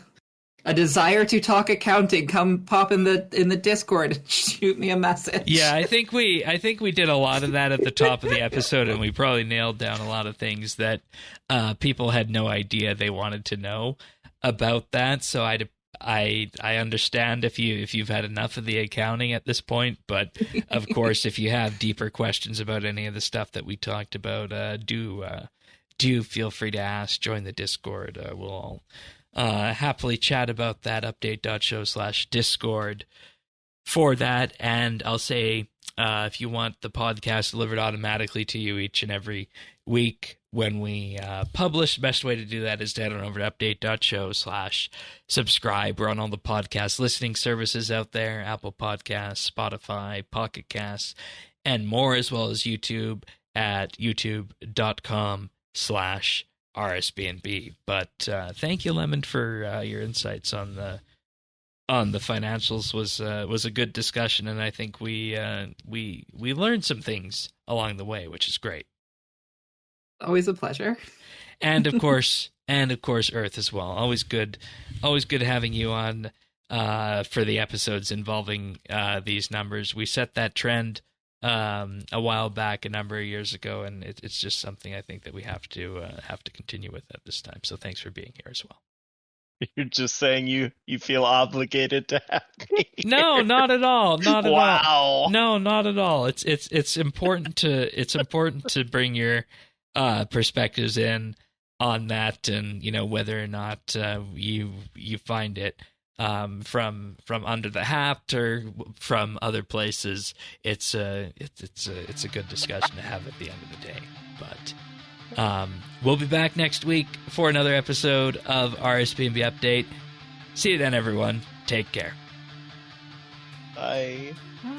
desire to talk accounting, come pop in the Discord and shoot me a message. Yeah, I think we did a lot of that at the top of the episode, and we probably nailed down a lot of things that people had no idea they wanted to know about that. So I understand if you've had enough of the accounting at this point, but of course, if you have deeper questions about any of the stuff that we talked about, do feel free to ask. Join the Discord. We'll all happily chat about that. Update.show/Discord for that. And I'll say, if you want the podcast delivered automatically to you each and every week when we publish, the best way to do that is to head on over to update.show/subscribe. We're on all the podcast listening services out there: Apple Podcasts, Spotify, Pocket Casts, and more, as well as YouTube at youtube.com/RSBANDB. But thank you, Lemon, for your insights on the financials. Was a good discussion, and I think we learned some things along the way, which is great. Always a pleasure. And of course, Earth as well. Always good having you on for the episodes involving these numbers. We set that trend a while back, a number of years ago, and it's just something I think that we have to continue with at this time. So thanks for being here as well. You're just saying you feel obligated to have me. No, not at all. Not at all. Wow. No, not at all. It's important to bring your perspectives in on that, and whether or not you find it from under the hat or from other places. It's a good discussion to have at the end of the day. But we'll be back next week for another episode of RSBANDB Update. See you then, everyone. Take care. Bye. Bye.